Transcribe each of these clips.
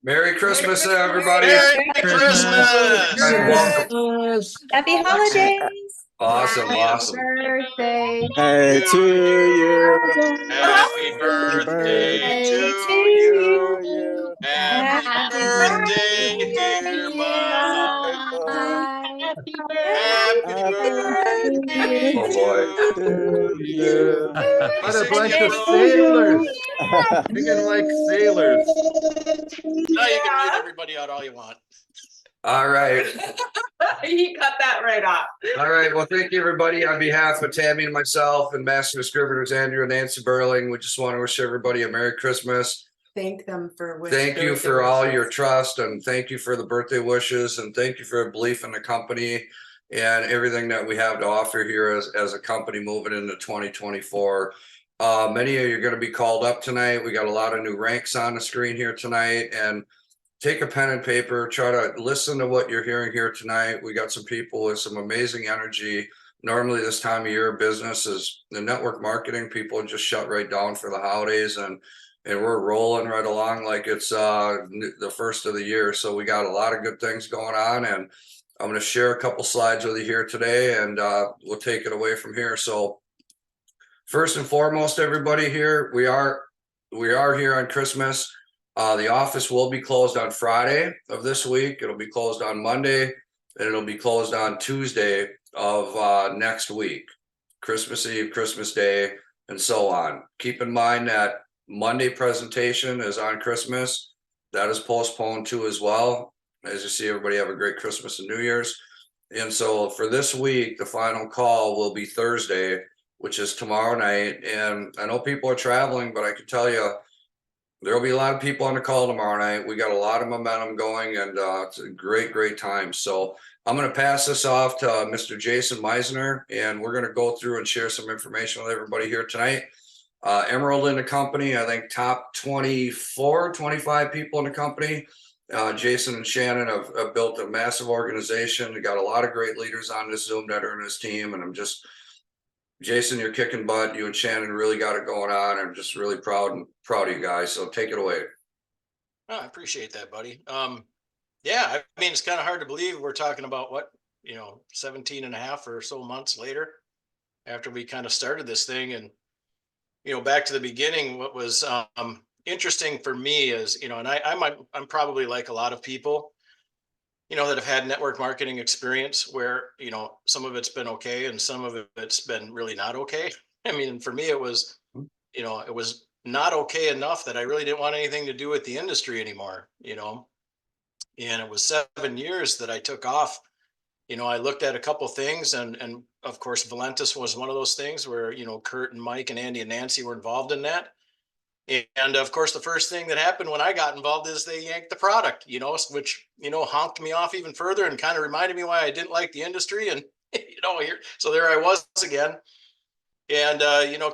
Merry Christmas, everybody. Merry Christmas. And welcome. Happy holidays. Awesome, awesome. Birthday. Hey to you. Happy birthday to you. Happy birthday, dear Mom. Happy Happy birthday Oh boy. to you. What a bunch of sailors. Singing like sailors. Now you can mute everybody out all you want. All right. He cut that right off. All right. Well, thank you, everybody. On behalf of Tammy and myself and Master of Scriveners Andrew and Nancy Burling, we just want to wish everybody a Merry Christmas. Thank them for Thank you for all your trust, and thank you for the birthday wishes, and thank you for your belief in the company and everything that we have to offer here as a company moving into 2024. Many of you are going to be called up tonight. We got a lot of new ranks on the screen here tonight, and take a pen and paper, try to listen to what you're hearing here tonight. We got some people with some amazing energy. Normally this time of year, business is the network marketing. People just shut right down for the holidays, and we're rolling right along like it's the first of the year. So we got a lot of good things going on, and I'm going to share a couple slides with you here today, and we'll take it away from here. So first and foremost, everybody here, we are here on Christmas. The office will be closed on Friday of this week. It'll be closed on Monday, and it'll be closed on Tuesday of next week, Christmas Eve, Christmas Day, and so on. Keep in mind that Monday presentation is on Christmas. That is postponed too as well. As you see, everybody have a great Christmas and New Year's. And so for this week, the final call will be Thursday, which is tomorrow night. And I know people are traveling, but I can tell you, there'll be a lot of people on the call tomorrow night. We got a lot of momentum going, and it's a great time. So I'm going to pass this off to Mr. Jason Meisner, and we're going to go through and share some information with everybody here tonight. Emerald in the company, I think top 24, 25 people in the company. Jason and Shannon have built a massive organization. We got a lot of great leaders on this Zoom that are in his team, and I'm just, Jason, you're kicking butt. You and Shannon really got it going on. I'm just really proud of you guys. So take it away. Oh, I appreciate that, buddy. Yeah, I mean, it's kind of hard to believe we're talking about 17 and a half or so months later after we kind of started this thing. And, back to the beginning, what was interesting for me is, and I'm probably like a lot of people, that have had network marketing experience where, some of it's been okay and some of it's been really not okay. I mean, for me, it was, it was not okay enough that I really didn't want anything to do with the industry anymore, and it was 7 years that I took off. I looked at a couple things, and of course, Valentis was one of those things where, Kurt and Mike and Andy and Nancy were involved in that. And of course, the first thing that happened when I got involved is they yanked the product, which, honked me off even further and kind of reminded me why I didn't like the industry. And, so there I was again. And,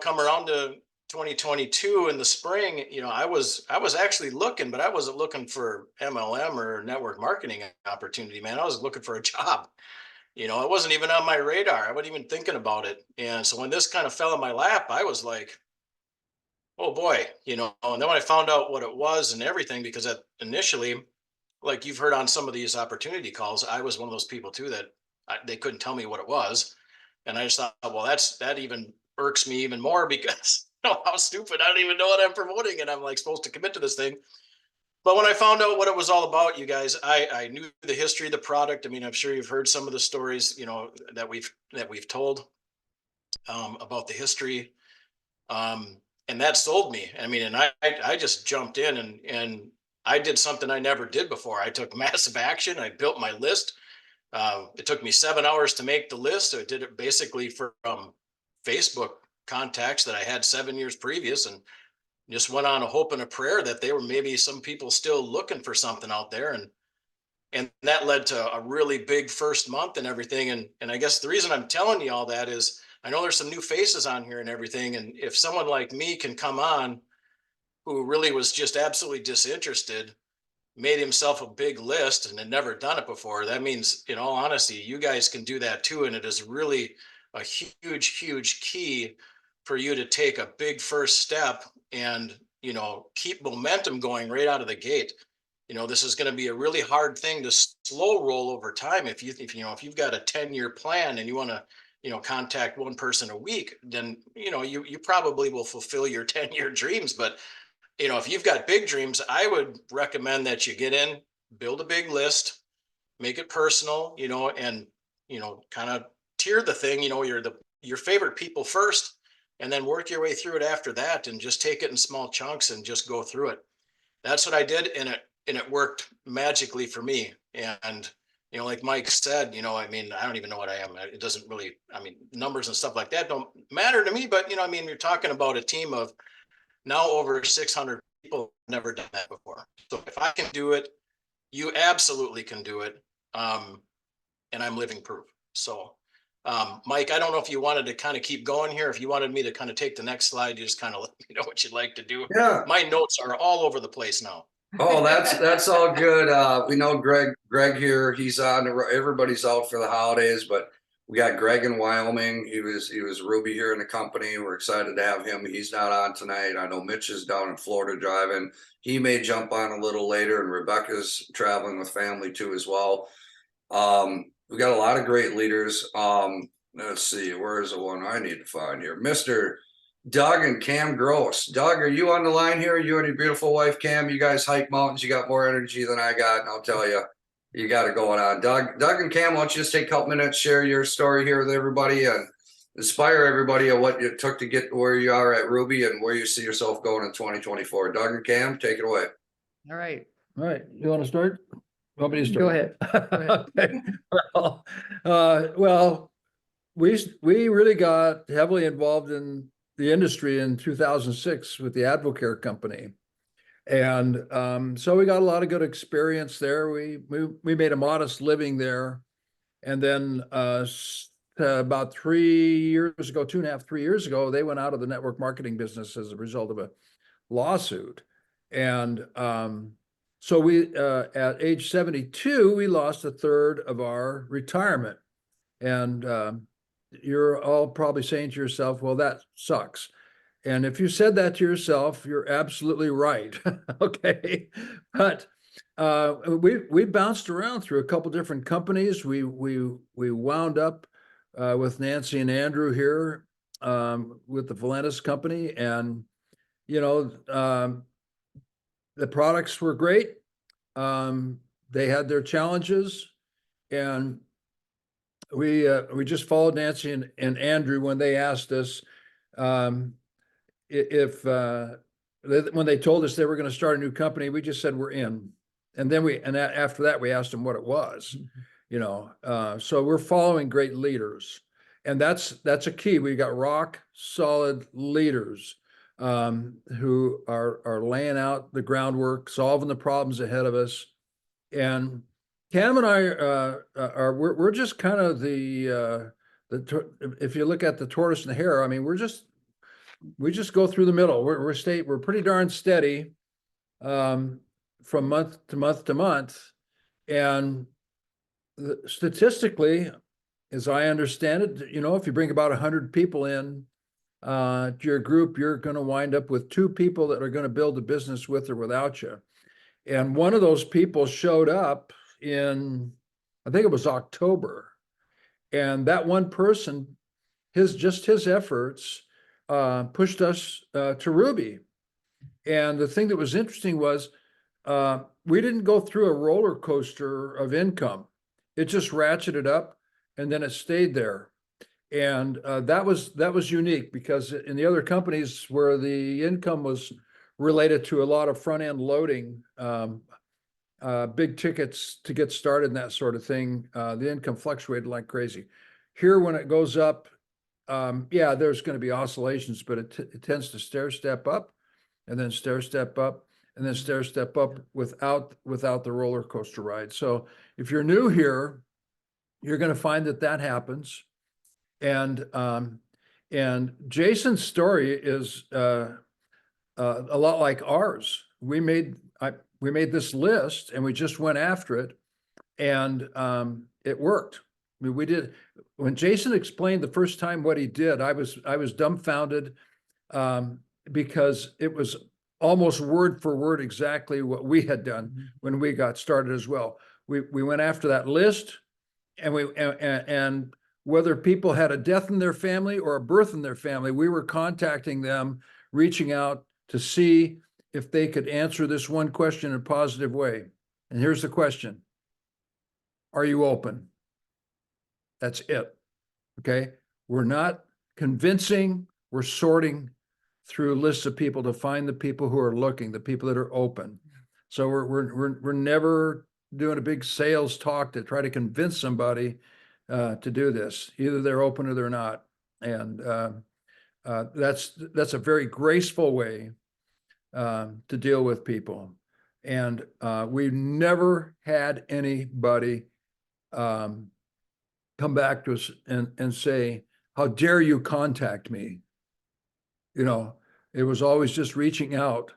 come around to 2022 in the spring, I was actually looking, but I wasn't looking for MLM or network marketing opportunity, man. I was looking for a job. It wasn't even on my radar. I wasn't even thinking about it. And so when this kind of fell in my lap, I was like, oh boy, and then when I found out what it was and everything, because initially, like you've heard on some of these opportunity calls, I was one of those people too that they couldn't tell me what it was. And I just thought, well, that even irks me even more because how stupid. I don't even know what I'm promoting, and I'm like supposed to commit to this thing. But when I found out what it was all about, you guys, I knew the history of the product. I mean, I'm sure you've heard some of the stories, that we've told about the history. And that sold me. I mean, and I just jumped in and I did something I never did before. I took massive action. I built my list. It took me 7 hours to make the list. I did it basically from Facebook contacts that I had 7 years previous, and just went on a hope and a prayer that they were maybe some people still looking for something out there. And that led to a really big first month and everything. And I guess the reason I'm telling you all that is I know there's some new faces on here and everything. And if someone like me can come on who really was just absolutely disinterested, made himself a big list and had never done it before, that means, in all honesty, you guys can do that too. And it is really a huge key for you to take a big first step and, keep momentum going right out of the gate. this is going to be a really hard thing to slow roll over time. If you've got a 10-year plan and you want to, contact one person a week, then, you probably will fulfill your 10-year dreams. But, if you've got big dreams, I would recommend that you get in, build a big list, make it personal, and, kind of tier the thing, your favorite people first, and then work your way through it after that, and just take it in small chunks and just go through it. That's what I did, and it worked magically for me. And like Mike said, I don't even know what I am. It doesn't really, numbers and stuff like that don't matter to me. But you're talking about a team of now over 600 people. Never done that before. So if I can do it, you absolutely can do it. And I'm living proof. So, Mike, I don't know if you wanted to kind of keep going here. If you wanted me to kind of take the next slide, you just kind of let me know what you'd like to do. Yeah. My notes are all over the place now. Oh, that's all good. We know Greg here. He's on. Everybody's out for the holidays, but we got Greg in Wyoming. He was Ruby here in the company. We're excited to have him. He's not on tonight. I know Mitch is down in Florida driving. He may jump on a little later, and Rebecca's traveling with family too as well. We got a lot of great leaders. Let's see, where is the one I need to find here? Mr. Doug and Cam Gross. Doug, are you on the line here? You and your beautiful wife, Cam, you guys hike mountains. You got more energy than I got, and I'll tell you, you got it going on. Doug and Cam, why don't you just take a couple minutes, share your story here with everybody, and inspire everybody of what it took to get where you are at Ruby and where you see yourself going in 2024. Doug and Cam, take it away. All right. All right, you want to start? Want me to Go start? ahead. Okay. Well, we really got heavily involved in the industry in 2006 with the Advocare company. And so we got a lot of good experience there. We made a modest living there. And then about 3 years ago, 2.5, 3 years ago, they went out of the network marketing business as a result of a lawsuit. And so we, at age 72, we lost a third of our retirement. And you're all probably saying to yourself, well, that sucks. And if you said that to yourself, you're absolutely right. Okay. But we bounced around through a couple different companies. We wound up with Nancy and Andrew here with the Valentis company. And, the products were great. They had their challenges, and we just followed Nancy and Andrew when they asked us if when they told us they were going to start a new company. We just said we're in, and then after that we asked them what it was, So we're following great leaders, and that's a key. We got rock solid leaders who are laying out the groundwork, solving the problems ahead of us. And Cam and I we're just kind of if you look at the tortoise and the hare, we just go through the middle. We're pretty darn steady from month to month to month. And statistically, as I understand it, if you bring about 100 people in to your group, you're going to wind up with 2 people that are going to build a business with or without you. And one of those people showed up in, I think it was October. And that one person, his efforts pushed us to Ruby. And the thing that was interesting was we didn't go through a roller coaster of income. It just ratcheted up, and then it stayed there. And that was unique, because in the other companies where the income was related to a lot of front end loading, big tickets to get started and that sort of thing, the income fluctuated like crazy. Here, when it goes up, there's going to be oscillations, but it tends to stair step up, and then stair step up, and then stair step up without the roller coaster ride. So if you're new here, you're going to find that happens. And Jason's story is a lot like ours. We made this list, and we just went after it, and it worked. We did. When Jason explained the first time what he did, I was dumbfounded because it was almost word for word exactly what we had done when we got started as well. We went after that list, and and whether people had a death in their family or a birth in their family, we were contacting them, reaching out to see if they could answer this one question in a positive way. And here's the question: are you open? That's it. Okay. We're not convincing, we're sorting through lists of people to find the people who are looking, the people that are open. So we're never doing a big sales talk to try to convince somebody to do this. Either they're open or they're not. And that's a very graceful way to deal with people. And we've never had anybody come back to us and say, how dare you contact me? You know, it was always just reaching out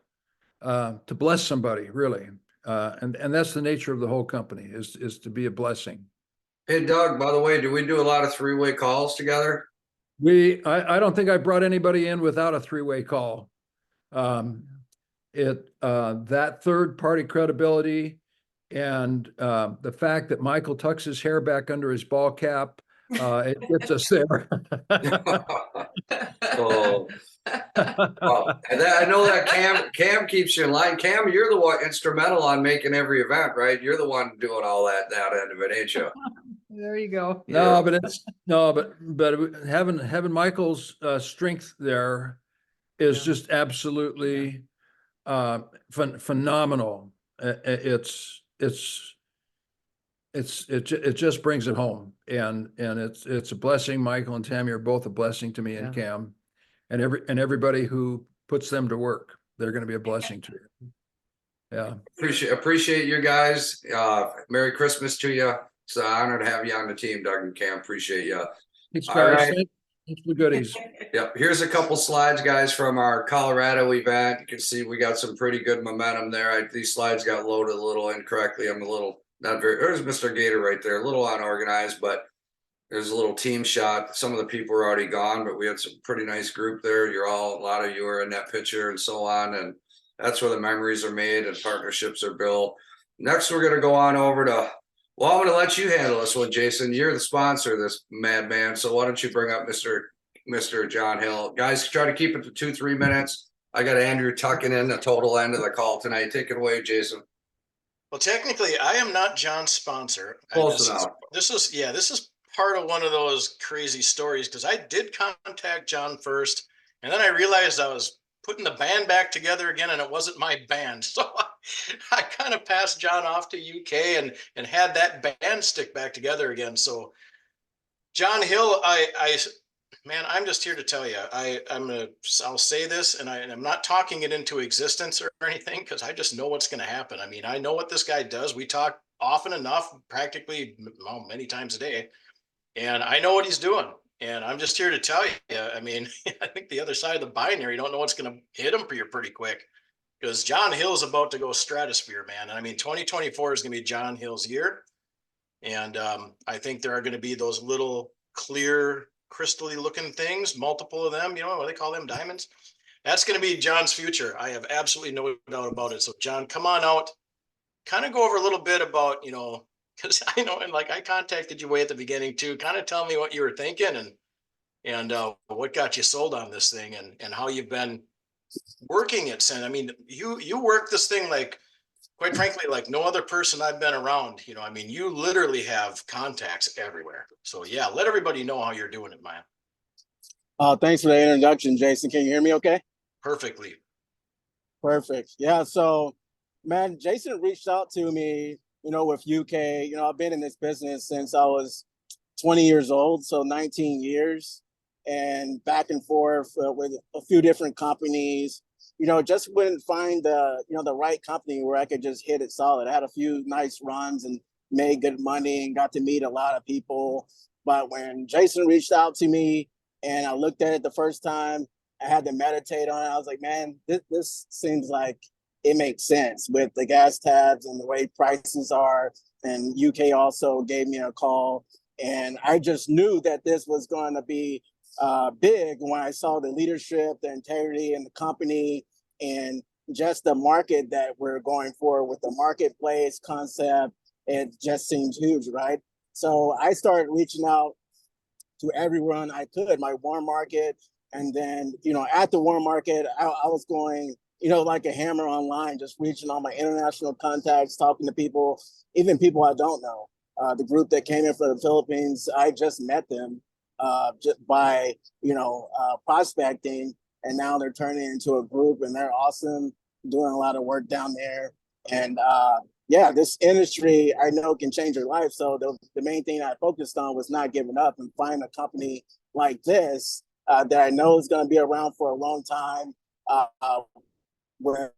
to bless somebody, really. And that's the nature of the whole company, is to be a blessing. Hey, Doug, by the way, do we do a lot of three-way calls together? I don't think I brought anybody in without a three-way call. That third party credibility and the fact that Michael tucks his hair back under his ball cap, it gets us there. Oh. Well, and I know that Cam keeps you in line. Cam, you're the one instrumental on making every event, right? You're the one doing all that end of it, ain't you? There you go. No, but having Michael's strength there is just absolutely phenomenal. It just brings it home, and it's a blessing. Michael and Tammy are both a blessing to me and Cam, and everybody who puts them to work. They're going to be a blessing to you. Yeah. Appreciate you guys. Merry Christmas to you. It's an honor to have you on the team, Doug and Cam. Appreciate you. Thanks, All guys. right. Thanks for the goodies. Yep. Here's a couple slides, guys, from our Colorado event. You can see we got some pretty good momentum there. These slides got loaded a little incorrectly. I'm a little not very. There's Mr. Gator right there, a little unorganized, but there's a little team shot. Some of the people were already gone, but we had some pretty nice group there. A lot of you are in that picture and so on. And that's where the memories are made and partnerships are built. Next, we're going to go on over to, well, I'm going to let you handle this one, Jason. You're the sponsor of this madman. So why don't you bring up Mr. John Hill? Guys, try to keep it to 2-3 minutes. I got Andrew tucking in the total end of the call tonight. Take it away, Jason. Well, technically, I am not John's sponsor. Close enough. This is part of one of those crazy stories, because I did contact John first, and then I realized I was putting the band back together again, and it wasn't my band. So I kind of passed John off to UK and had that band stick back together again. So John Hill, man, I'm just here to tell you, I'll say this, and I'm not talking it into existence or anything, because I just know what's going to happen. I mean, I know what this guy does. We talk often enough, practically many times a day, and I know what he's doing. And I'm just here to tell you, I mean, I think the other side of the binary, you don't know what's going to hit him pretty quick, because John Hill's about to go stratosphere, man. And I mean, 2024 is going to be John Hill's year. And I think there are going to be those little clear, crystally looking things, multiple of them, you know, what they call them, diamonds. That's going to be John's future. I have absolutely no doubt about it. So John, come on out, kind of go over a little bit about, you know, because I know, and like I contacted you way at the beginning too, kind of tell me what you were thinking and what got you sold on this thing, and how you've been working it since. I mean, you work this thing like, quite frankly, like no other person I've been around. You know, I mean, you literally have contacts everywhere. So yeah, let everybody know how you're doing it, man. Thanks for the introduction, Jason. Can you hear me okay? Perfectly. Perfect. Yeah. So, man, Jason reached out to me, you know, with UK. You know, I've been in this business since I was 20 years old, so 19 years, and back and forth with a few different companies. You know, just wouldn't find the right company where I could just hit it solid. I had a few nice runs and made good money and got to meet a lot of people. But when Jason reached out to me and I looked at it the first time, I had to meditate on it. I was like, man, this seems like it makes sense with the gas tabs and the way prices are. And UK also gave me a call. And I just knew that this was going to be big when I saw the leadership, the integrity, and the company. And just the market that we're going for with the marketplace concept, it just seems huge, right? So I started reaching out to everyone I could, my warm market. And then, at the warm market, I was going, like a hammer online, just reaching all my international contacts, talking to people, even people I don't know. The group that came in from the Philippines, I just met them just by, prospecting. And now they're turning into a group and they're awesome, doing a lot of work down there. And yeah, this industry I know can change your life. So the main thing I focused on was not giving up and find a company like this that I know is going to be around for a long time. Where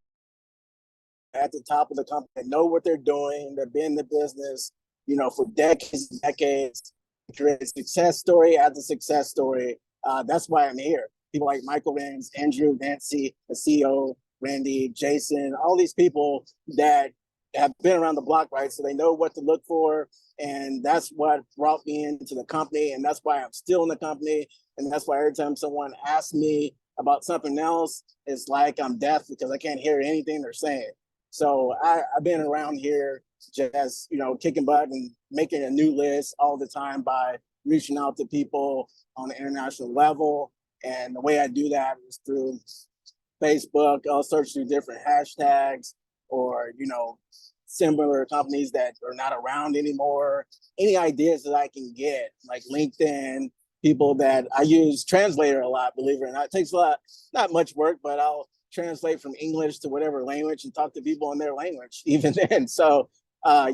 at the top of the company, they know what they're doing. They've been in the business, for decades and decades. Create a success story after success story. That's why I'm here. People like Michael Rams, Andrew, Nancy, the CEO, Randy, Jason, all these people that have been around the block, right? So they know what to look for. And that's what brought me into the company. And that's why I'm still in the company. And that's why every time someone asks me about something else, it's like I'm deaf because I can't hear anything they're saying. So I've been around here just, kicking butt and making a new list all the time by reaching out to people on the international level. And the way I do that is through Facebook. I'll search through different hashtags or, similar companies that are not around anymore. Any ideas that I can get, like LinkedIn, people that I use Translator a lot, believe it or not. It takes a lot, not much work, but I'll translate from English to whatever language and talk to people in their language even then. So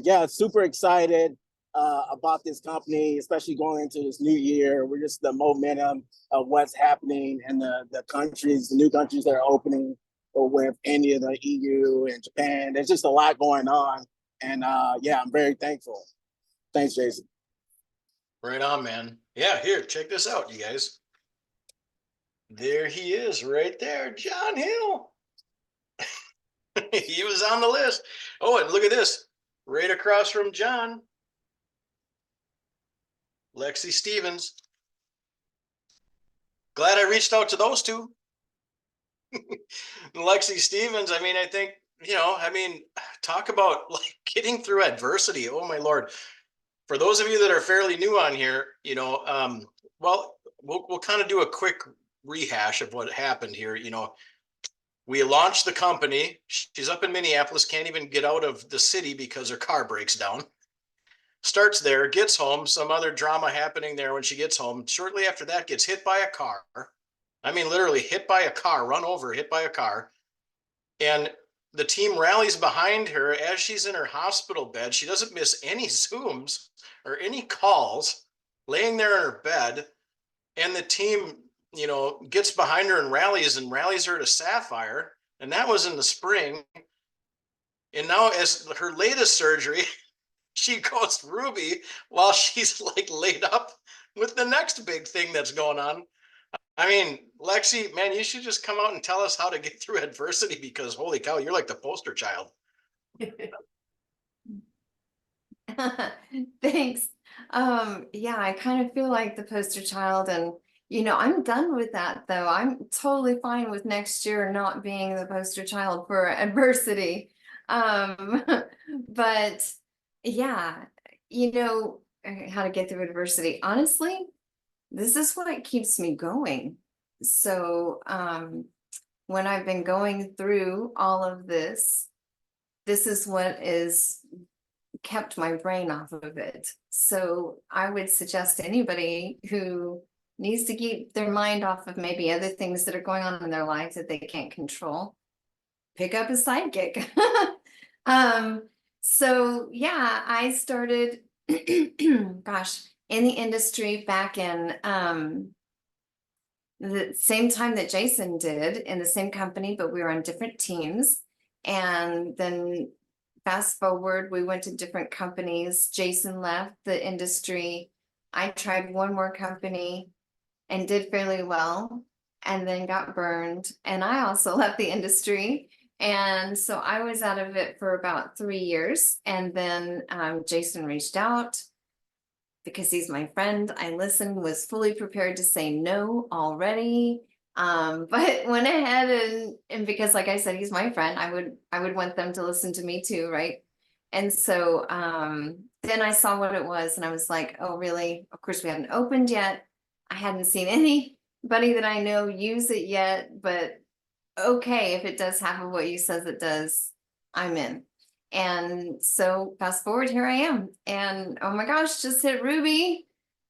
yeah, super excited about this company, especially going into this new year. We're just the momentum of what's happening in the countries, the new countries that are opening, or with India, the EU, and Japan. There's just a lot going on. And yeah, I'm very thankful. Thanks, Jason. Right on, man. Yeah, here, check this out, you guys. There he is right there, John Hill. He was on the list. Oh, and look at this. Right across from John, Lexi Stevens. Glad I reached out to those two. Lexi Stevens, I think, talk about like getting through adversity. Oh my Lord. For those of you that are fairly new on here, well, we'll kind of do a quick rehash of what happened here. We launched the company. She's up in Minneapolis, can't even get out of the city because her car breaks down. Starts there, gets home, some other drama happening there when she gets home. Shortly after that, gets hit by a car. Literally hit by a car, run over, hit by a car. And the team rallies behind her as she's in her hospital bed. She doesn't miss any Zooms or any calls, laying there in her bed. And the team, gets behind her and rallies her to Sapphire. And that was in the spring. And now as her latest surgery, she goes Ruby while she's like laid up with the next big thing that's going on. Lexi, man, you should just come out and tell us how to get through adversity because holy cow, you're like the poster child. Thanks. Yeah, I kind of feel like the poster child, and I'm done with that though. I'm totally fine with next year not being the poster child for adversity. But yeah, how to get through adversity. Honestly, this is what keeps me going. So when I've been going through all of this is what is kept my brain off of it. So I would suggest to anybody who needs to keep their mind off of maybe other things that are going on in their lives that they can't control, pick up a sidekick. So yeah, I started gosh, in the industry back in the same time that Jason did, in the same company, but we were on different teams. And then fast forward, we went to different companies. Jason left the industry. I tried one more company and did fairly well, and then got burned. And I also left the industry. And so I was out of it for about 3 years. And then Jason reached out because he's my friend. I listened, was fully prepared to say no already. But went ahead and because like I said, he's my friend, I would want them to listen to me too, right? And so then I saw what it was and I was like, oh really? Of course we hadn't opened yet. I hadn't seen anybody that I know use it yet, but okay, if it does half of what you says it does, I'm in. And so fast forward, here I am. And oh my gosh, just hit Ruby,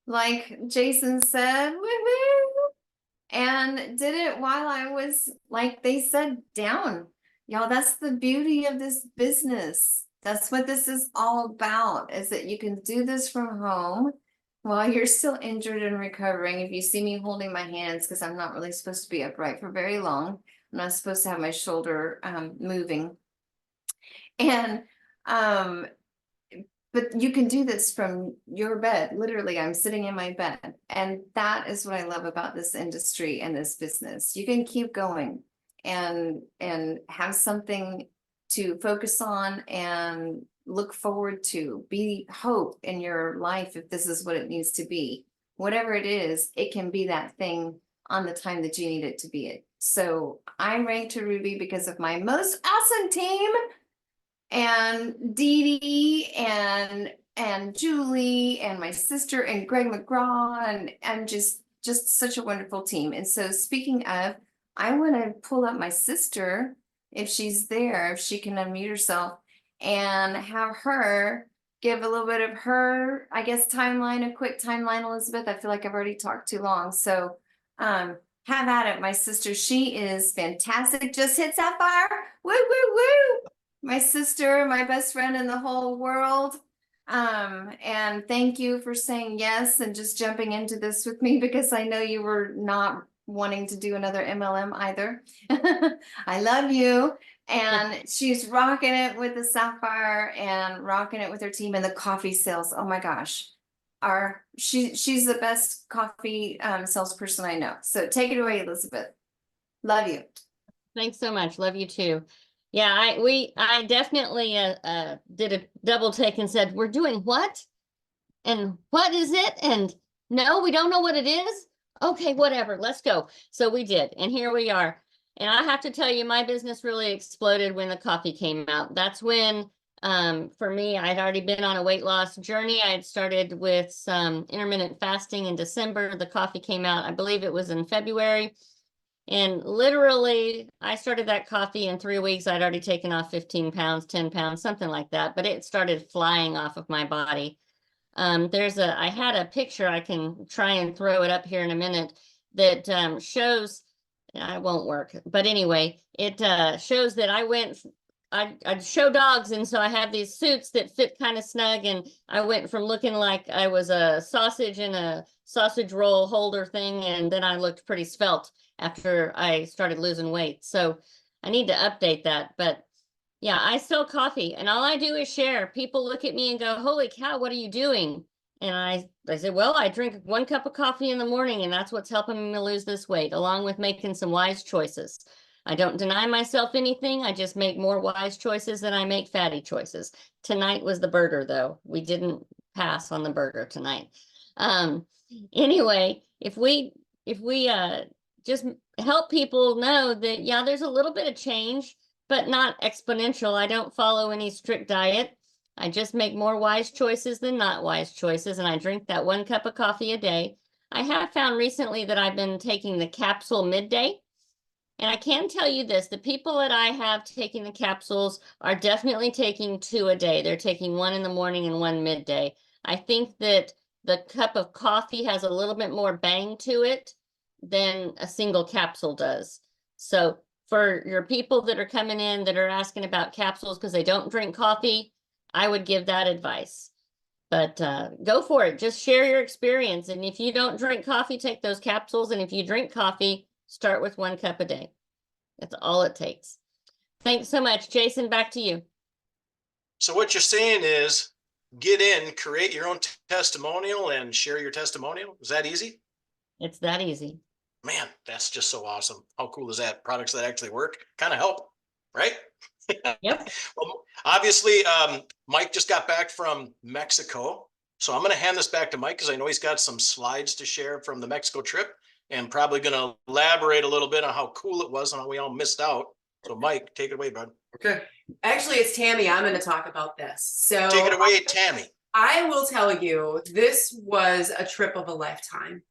like Jason said, woo-hoo, and did it while I was, like they said, down. Y'all, that's the beauty of this business. That's what this is all about, is that you can do this from home while you're still injured and recovering. If you see me holding my hands, because I'm not really supposed to be upright for very long, I'm not supposed to have my shoulder moving. And but you can do this from your bed. Literally, I'm sitting in my bed. And that is what I love about this industry and this business. You can keep going and have something to focus on and look forward to. Be hope in your life if this is what it needs to be. Whatever it is, it can be that thing on the time that you need it to be it. So I'm ranked to Ruby because of my most awesome team, and Dee Dee and Julie and my sister and Greg McGraw, and just such a wonderful team. And so speaking of, I want to pull up my sister if she's there, if she can unmute herself, and have her give a little bit of her, I guess, timeline, a quick timeline, Elizabeth. I feel like I've already talked too long. So have at it, my sister. She is fantastic. Just hit Sapphire. Woo, woo, woo. My sister, my best friend in the whole world. And thank you for saying yes and just jumping into this with me, because I know you were not wanting to do another MLM either. I love you. And she's rocking it with the Sapphire and rocking it with her team, and the coffee sales. Oh my gosh. She's the best coffee salesperson I know. So take it away, Elizabeth. Love you. Thanks so much. Love you too. Yeah, I definitely did a double take and said, we're doing what? And what is it? And no, we don't know what it is. Okay, whatever, let's go. So we did, and here we are. And I have to tell you, my business really exploded when the coffee came out. That's when, for me, I'd already been on a weight loss journey. I had started with some intermittent fasting in December. The coffee came out, I believe it was in February. And literally, I started that coffee in 3 weeks. I'd already taken off 15 pounds, 10 pounds, something like that. But it started flying off of my body. I had a picture, I can try and throw it up here in a minute, that shows, it won't work. But anyway, it shows that I'd show dogs. And so I have these suits that fit kind of snug. And I went from looking like I was a sausage in a sausage roll holder thing. And then I looked pretty svelte after I started losing weight. So I need to update that. But yeah, I sell coffee and all I do is share. People look at me and go, holy cow, what are you doing? And I said, well, I drink 1 cup of coffee in the morning, and that's what's helping me lose this weight, along with making some wise choices. I don't deny myself anything. I just make more wise choices than I make fatty choices. Tonight was the burger, though. We didn't pass on the burger tonight. Anyway, if we just help people know that, yeah, there's a little bit of change, but not exponential. I don't follow any strict diet. I just make more wise choices than not wise choices, and I drink that 1 cup of coffee a day. I have found recently that I've been taking the capsule midday. And I can tell you this, the people that I have taking the capsules are definitely taking 2 a day. They're taking 1 in the morning and 1 midday. I think that the cup of coffee has a little bit more bang to it than a single capsule does. So for your people that are coming in that are asking about capsules because they don't drink coffee, I would give that advice. But go for it. Just share your experience. And if you don't drink coffee, take those capsules. And if you drink coffee, start with 1 cup a day. That's all it takes. Thanks so much. Jason, back to you. So what you're saying is get in, create your own testimonial and share your testimonial. Is that easy? It's that easy. Man, that's just so awesome. How cool is that? Products that actually work kind of help, right? Yep. Well, obviously, Mike just got back from Mexico. So I'm going to hand this back to Mike because I know he's got some slides to share from the Mexico trip. and probably going to elaborate a little bit on how cool it was and how we all missed out. So Mike, take it away, bud. Okay. Actually, it's Tammy. I'm going to talk about this. So Take it away, Tammy. I will tell you, this was a trip of a lifetime.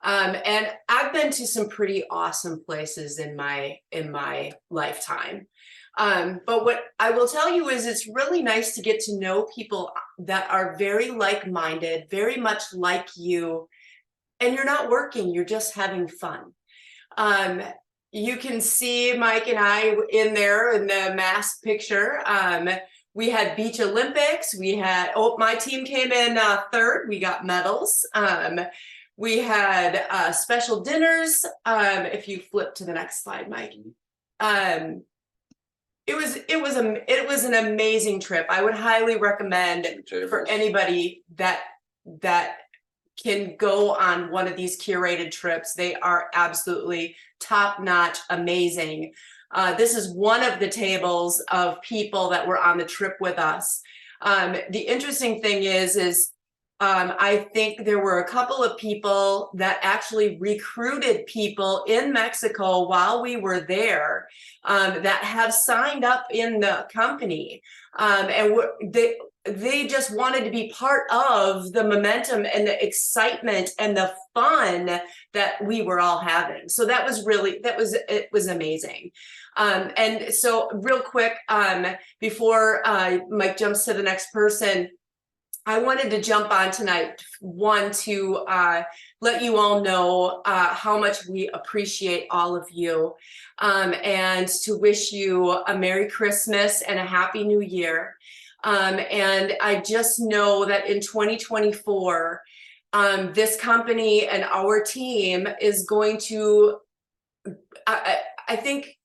And I've been to some pretty awesome places in my lifetime. But what I will tell you is it's really nice to get to know people that are very like-minded, very much like you, and you're not working, you're just having fun. You can see Mike and I in there in the mask picture. We had Beach Olympics. We had, my team came in third. We got medals. We had special dinners. If you flip to the next slide, Mike. It was an amazing trip. I would highly recommend for anybody that can go on one of these curated trips. They are absolutely top-notch, amazing. This is one of the tables of people that were on the trip with us. The interesting thing is I think there were a couple of people that actually recruited people in Mexico while we were there that have signed up in the company. And they just wanted to be part of the momentum and the excitement and the fun that we were all having. So that was really, it was amazing. And so real quick, before Mike jumps to the next person, I wanted to jump on tonight, one, to let you all know how much we appreciate all of you, and to wish you a Merry Christmas and a Happy New Year. And I just know that in 2024, this company and our team is going to, I think,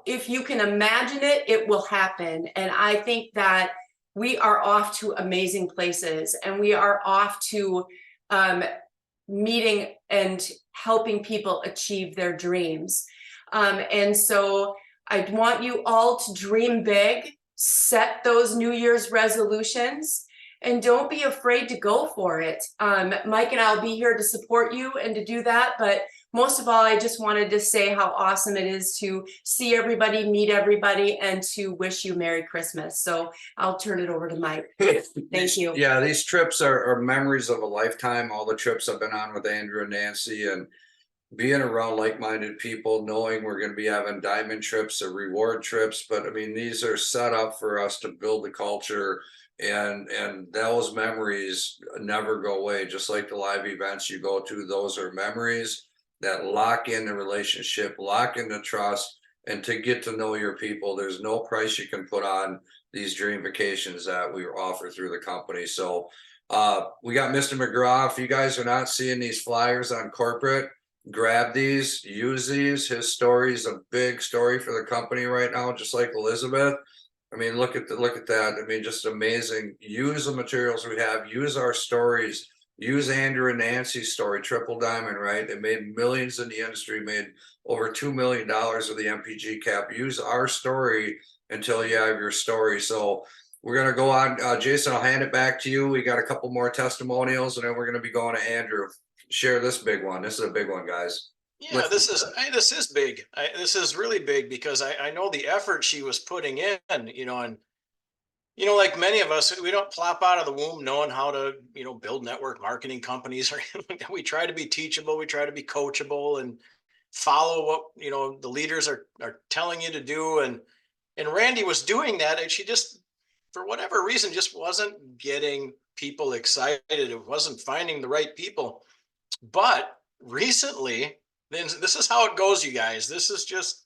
if you can imagine it, it will happen. And I think that we are off to amazing places, and we are off to meeting and helping people achieve their dreams. And so I want you all to dream big, set those New Year's resolutions, and don't be afraid to go for it. Mike and I'll be here to support you and to do that. But most of all, I just wanted to say how awesome it is to see everybody, meet everybody, and to wish you Merry Christmas. So I'll turn it over to Mike. Thank you. Yeah, these trips are memories of a lifetime. All the trips I've been on with Andrew and Nancy, and being around like-minded people, knowing we're going to be having diamond trips or reward trips. But I mean, these are set up for us to build the culture, and those memories never go away. Just like the live events you go to, those are memories that lock in the relationship, lock in the trust, and to get to know your people. There's no price you can put on these dream vacations that we offer through the company. So we got Mr. McGraw. If you guys are not seeing these flyers on corporate, grab these, use these. His story is a big story for the company right now, just like Elizabeth. I mean, look at that. I mean, just amazing. Use the materials we have, use our stories. Use Andrew and Nancy's story, Triple Diamond, right? They made millions in the industry, made over $2 million of the MPG cap. Use our story until you have your story. So we're going to go on. Jason, I'll hand it back to you. We got a couple more testimonials, and then we're going to be going to Andrew. Share this big one. This is a big one, guys. Yeah, this is big. This is really big, because I know the effort she was putting in, and like many of us, we don't plop out of the womb knowing how to, build network marketing companies. Or we try to be teachable, we try to be coachable, and follow what the leaders are telling you to do. And Randy was doing that, and she just, for whatever reason, just wasn't getting people excited. It wasn't finding the right people. But recently, then this is how it goes, you guys. This is just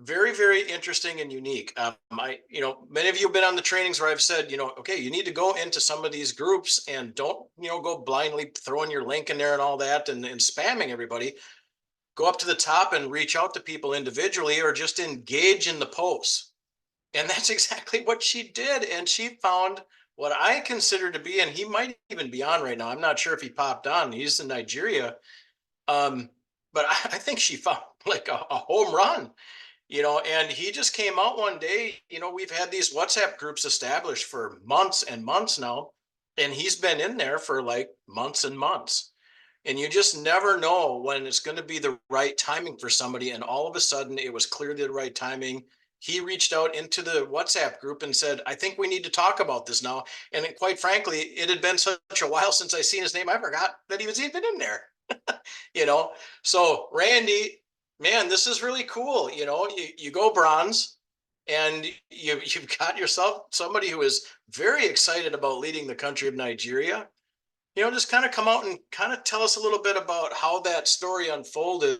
very, very interesting and unique. Many of you have been on the trainings where I've said, okay, you need to go into some of these groups and don't, go blindly throwing your link in there and all that and spamming everybody. Go up to the top and reach out to people individually, or just engage in the posts. And that's exactly what she did. And she found what I consider to be, and he might even be on right now. I'm not sure if he popped on. He's in Nigeria. But I think she found like a home run. And he just came out one day. We've had these WhatsApp groups established for months and months now, and he's been in there for like months and months. And you just never know when it's going to be the right timing for somebody. And all of a sudden it was clearly the right timing. He reached out into the WhatsApp group and said, I think we need to talk about this now. And quite frankly, it had been such a while since I seen his name. I forgot that he was even in there, you know? So Randy, man, this is really cool. You know, you go bronze and you've got yourself somebody who is very excited about leading the country of Nigeria. You know, just kind of come out and kind of tell us a little bit about how that story unfolded,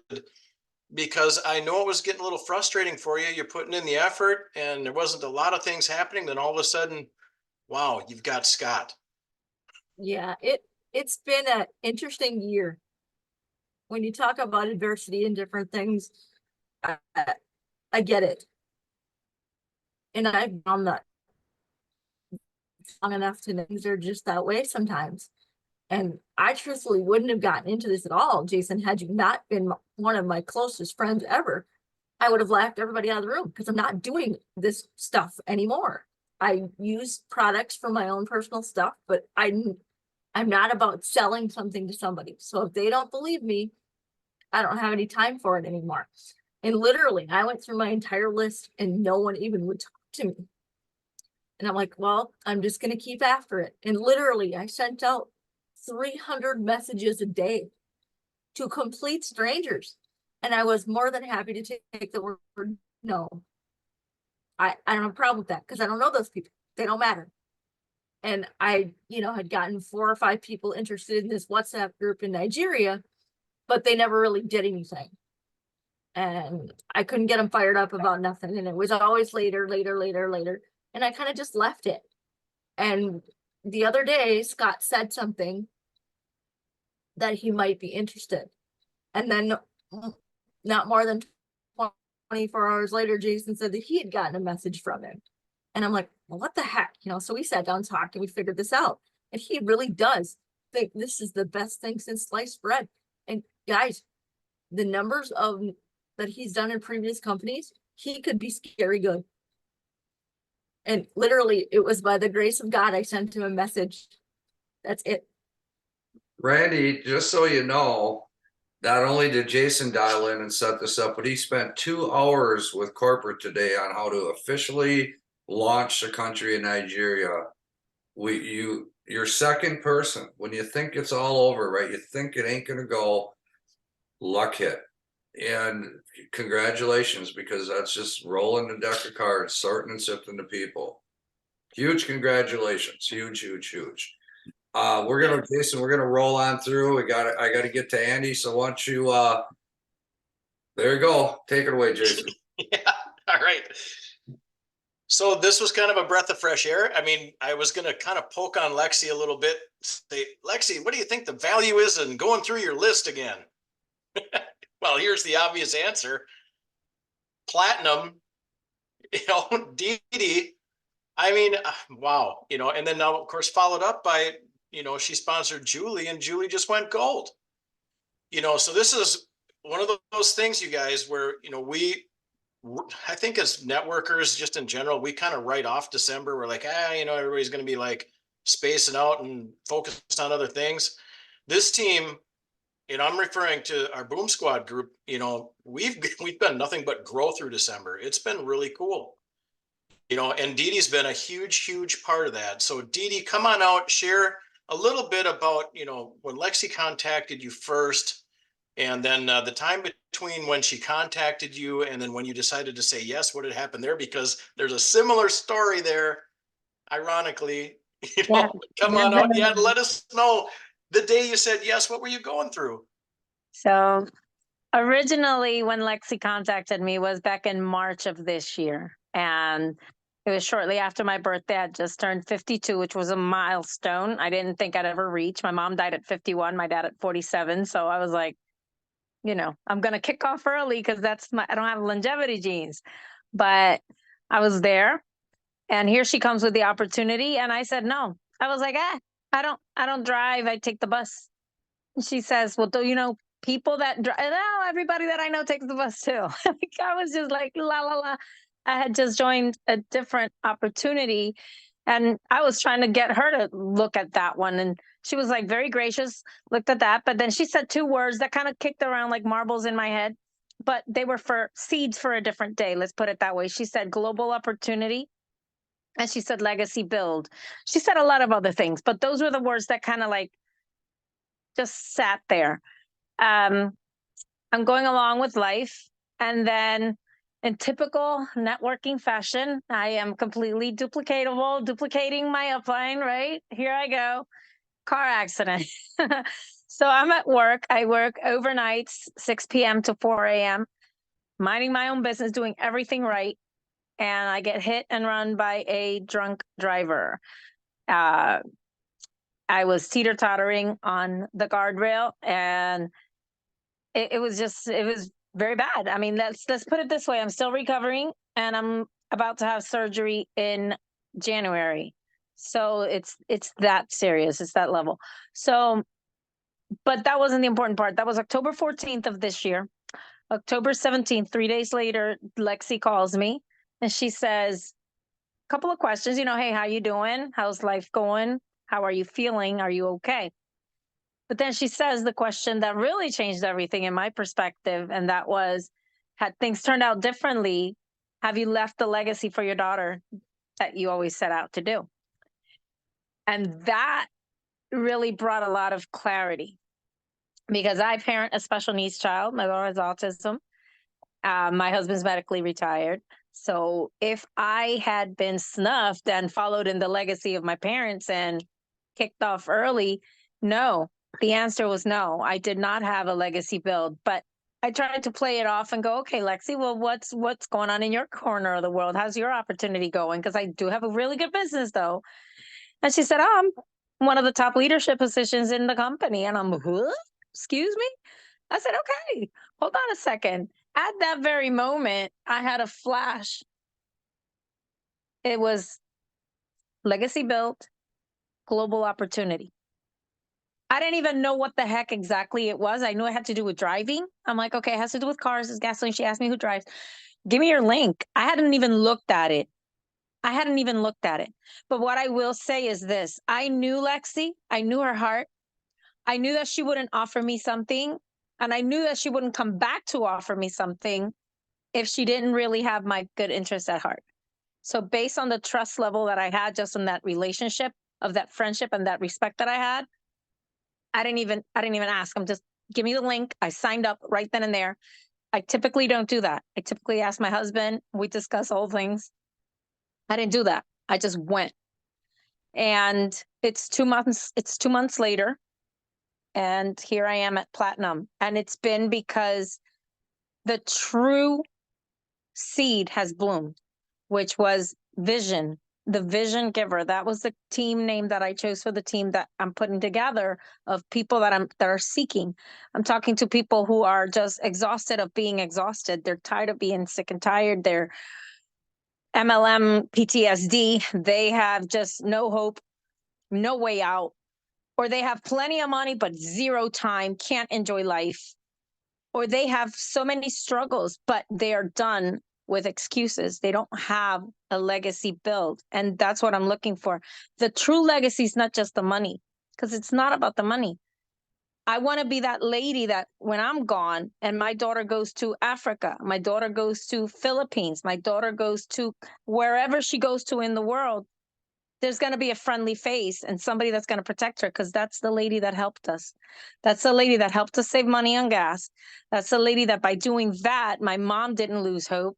because I know it was getting a little frustrating for you. You're putting in the effort and there wasn't a lot of things happening. Then all of a sudden, wow, you've got Scott. Yeah, it's been an interesting year. When you talk about adversity and different things, I get it. And I've found that long enough to know things are just that way sometimes. And I truthfully wouldn't have gotten into this at all, Jason, had you not been one of my closest friends ever. I would have laughed everybody out of the room because I'm not doing this stuff anymore. I use products for my own personal stuff, but I'm not about selling something to somebody. So if they don't believe me, I don't have any time for it anymore. And literally, I went through my entire list and no one even would talk to me. And I'm like, well, I'm just going to keep after it. And literally, I sent out 300 messages a day to complete strangers. And I was more than happy to take the word no. I don't have a problem with that because I don't know those people. They don't matter. And I, had gotten 4 or 5 people interested in this WhatsApp group in Nigeria, but they never really did anything. And I couldn't get them fired up about nothing. And it was always later. And I kind of just left it. And the other day, Scott said something that he might be interested. And then not more than 24 hours later, Jason said that he had gotten a message from him. And I'm like, well, what the heck? So we sat down and talked and we figured this out. And he really does think this is the best thing since sliced bread. And guys, the numbers that he's done in previous companies, he could be scary good. And literally, it was by the grace of God I sent him a message. That's it. Randy, just so you know, not only did Jason dial in and set this up, but he spent 2 hours with corporate today on how to officially launch the country in Nigeria. You're second person. When you think it's all over, right? You think it ain't gonna go, luck hit. And congratulations, because that's just rolling the deck of cards, sorting and sifting the people. Huge congratulations. Huge. Jason, we're gonna roll on through. I gotta get to Andy. So why don't you there you go. Take it away, Jason. Yeah, all right. So this was kind of a breath of fresh air. I mean, I was gonna kind of poke on Lexi a little bit. Say, Lexi, what do you think the value is in going through your list again? Well, here's the obvious answer. Platinum, Dee Dee. I mean, wow, and then now, of course, followed up by, she sponsored Julie and Julie just went gold. So this is one of those things, you guys, where, I think as networkers, just in general, we kind of write off December. We're like, everybody's going to be like spacing out and focused on other things. This team, I'm referring to our Boom Squad group, we've been nothing but grow through December. It's been really cool. And Dee Dee's been a huge part of that. So Dee Dee, come on out, share a little bit about, when Lexi contacted you first, and then the time between when she contacted you and then when you decided to say yes, what had happened there? Because there's a similar story there, ironically. Come on out. Yeah, let us know the day you said yes, what were you going through? So originally when Lexi contacted me was back in March of this year. And it was shortly after my birthday. I just turned 52, which was a milestone I didn't think I'd ever reach. My mom died at 51, my dad at 47. So I was like, I'm going to kick off early because I don't have longevity genes. But I was there and here she comes with the opportunity. And I said, no. I was like, I don't drive. I take the bus. And she says, well, do people that drive? No, everybody that I know takes the bus too. I was just like, la, la, la. I had just joined a different opportunity And I was trying to get her to look at that one. And she was like very gracious, looked at that. But then she said 2 words that kind of kicked around like marbles in my head. But they were for seeds for a different day. Let's put it that way. She said global opportunity. And she said legacy build. She said a lot of other things, but those were the words that kind of like just sat there. I'm going along with life. And then in typical networking fashion, I am completely duplicatable, duplicating my upline, right? Here I go. Car accident. So I'm at work. I work overnights, 6 p.m. to 4 a.m., minding my own business, doing everything right. And I get hit and run by a drunk driver. I was teeter-tottering on the guardrail, and it was very bad. I mean, let's put it this way. I'm still recovering, and I'm about to have surgery in January. So it's that serious. It's that level. So, but that wasn't the important part. That was October 14th of this year. October 17th, 3 days later, Lexi calls me and she says a couple of questions, you know, hey, how you doing? How's life going? How are you feeling? Are you okay? But then she says the question that really changed everything in my perspective. And that was, had things turned out differently, have you left the legacy for your daughter that you always set out to do? And that really brought a lot of clarity, because I parent a special needs child. My daughter has autism. My husband's medically retired. So if I had been snuffed and followed in the legacy of my parents and kicked off early, no, the answer was no. I did not have a legacy build, but I tried to play it off and go, okay, Lexi, well, what's going on in your corner of the world? How's your opportunity going? Because I do have a really good business though. And she said, I'm one of the top leadership positions in the company. And I'm, huh? Excuse me? I said, okay, hold on a second. At that very moment, I had a flash. It was legacy built, global opportunity. I didn't even know what the heck exactly it was. I knew it had to do with driving. I'm like, okay, it has to do with cars, it's gasoline. She asked me who drives. Give me your link. I hadn't even looked at it. But what I will say is this. I knew Lexi. I knew her heart. I knew that she wouldn't offer me something. And I knew that she wouldn't come back to offer me something if she didn't really have my good interest at heart. So based on the trust level that I had just in that relationship, of that friendship and that respect that I had, I didn't even ask. I'm just, give me the link. I signed up right then and there. I typically don't do that. I typically ask my husband. We discuss all things. I didn't do that. I just went. And it's 2 months. It's 2 months later. And here I am at Platinum. And it's been because the true seed has bloomed, which was vision, the vision giver. That was the team name that I chose for the team that I'm putting together, of people that are seeking. I'm talking to people who are just exhausted of being exhausted. They're tired of being sick and tired. They're MLM PTSD. They have just no hope, no way out, or they have plenty of money, but zero time, can't enjoy life, or they have so many struggles, but they are done with excuses. They don't have a legacy build. And that's what I'm looking for. The true legacy is not just the money, because it's not about the money. I want to be that lady that when I'm gone and my daughter goes to Africa, my daughter goes to Philippines, my daughter goes to wherever she goes to in the world, there's going to be a friendly face and somebody that's going to protect her, because that's the lady that helped us. That's the lady that helped us save money on gas. That's the lady that by doing that, my mom didn't lose hope.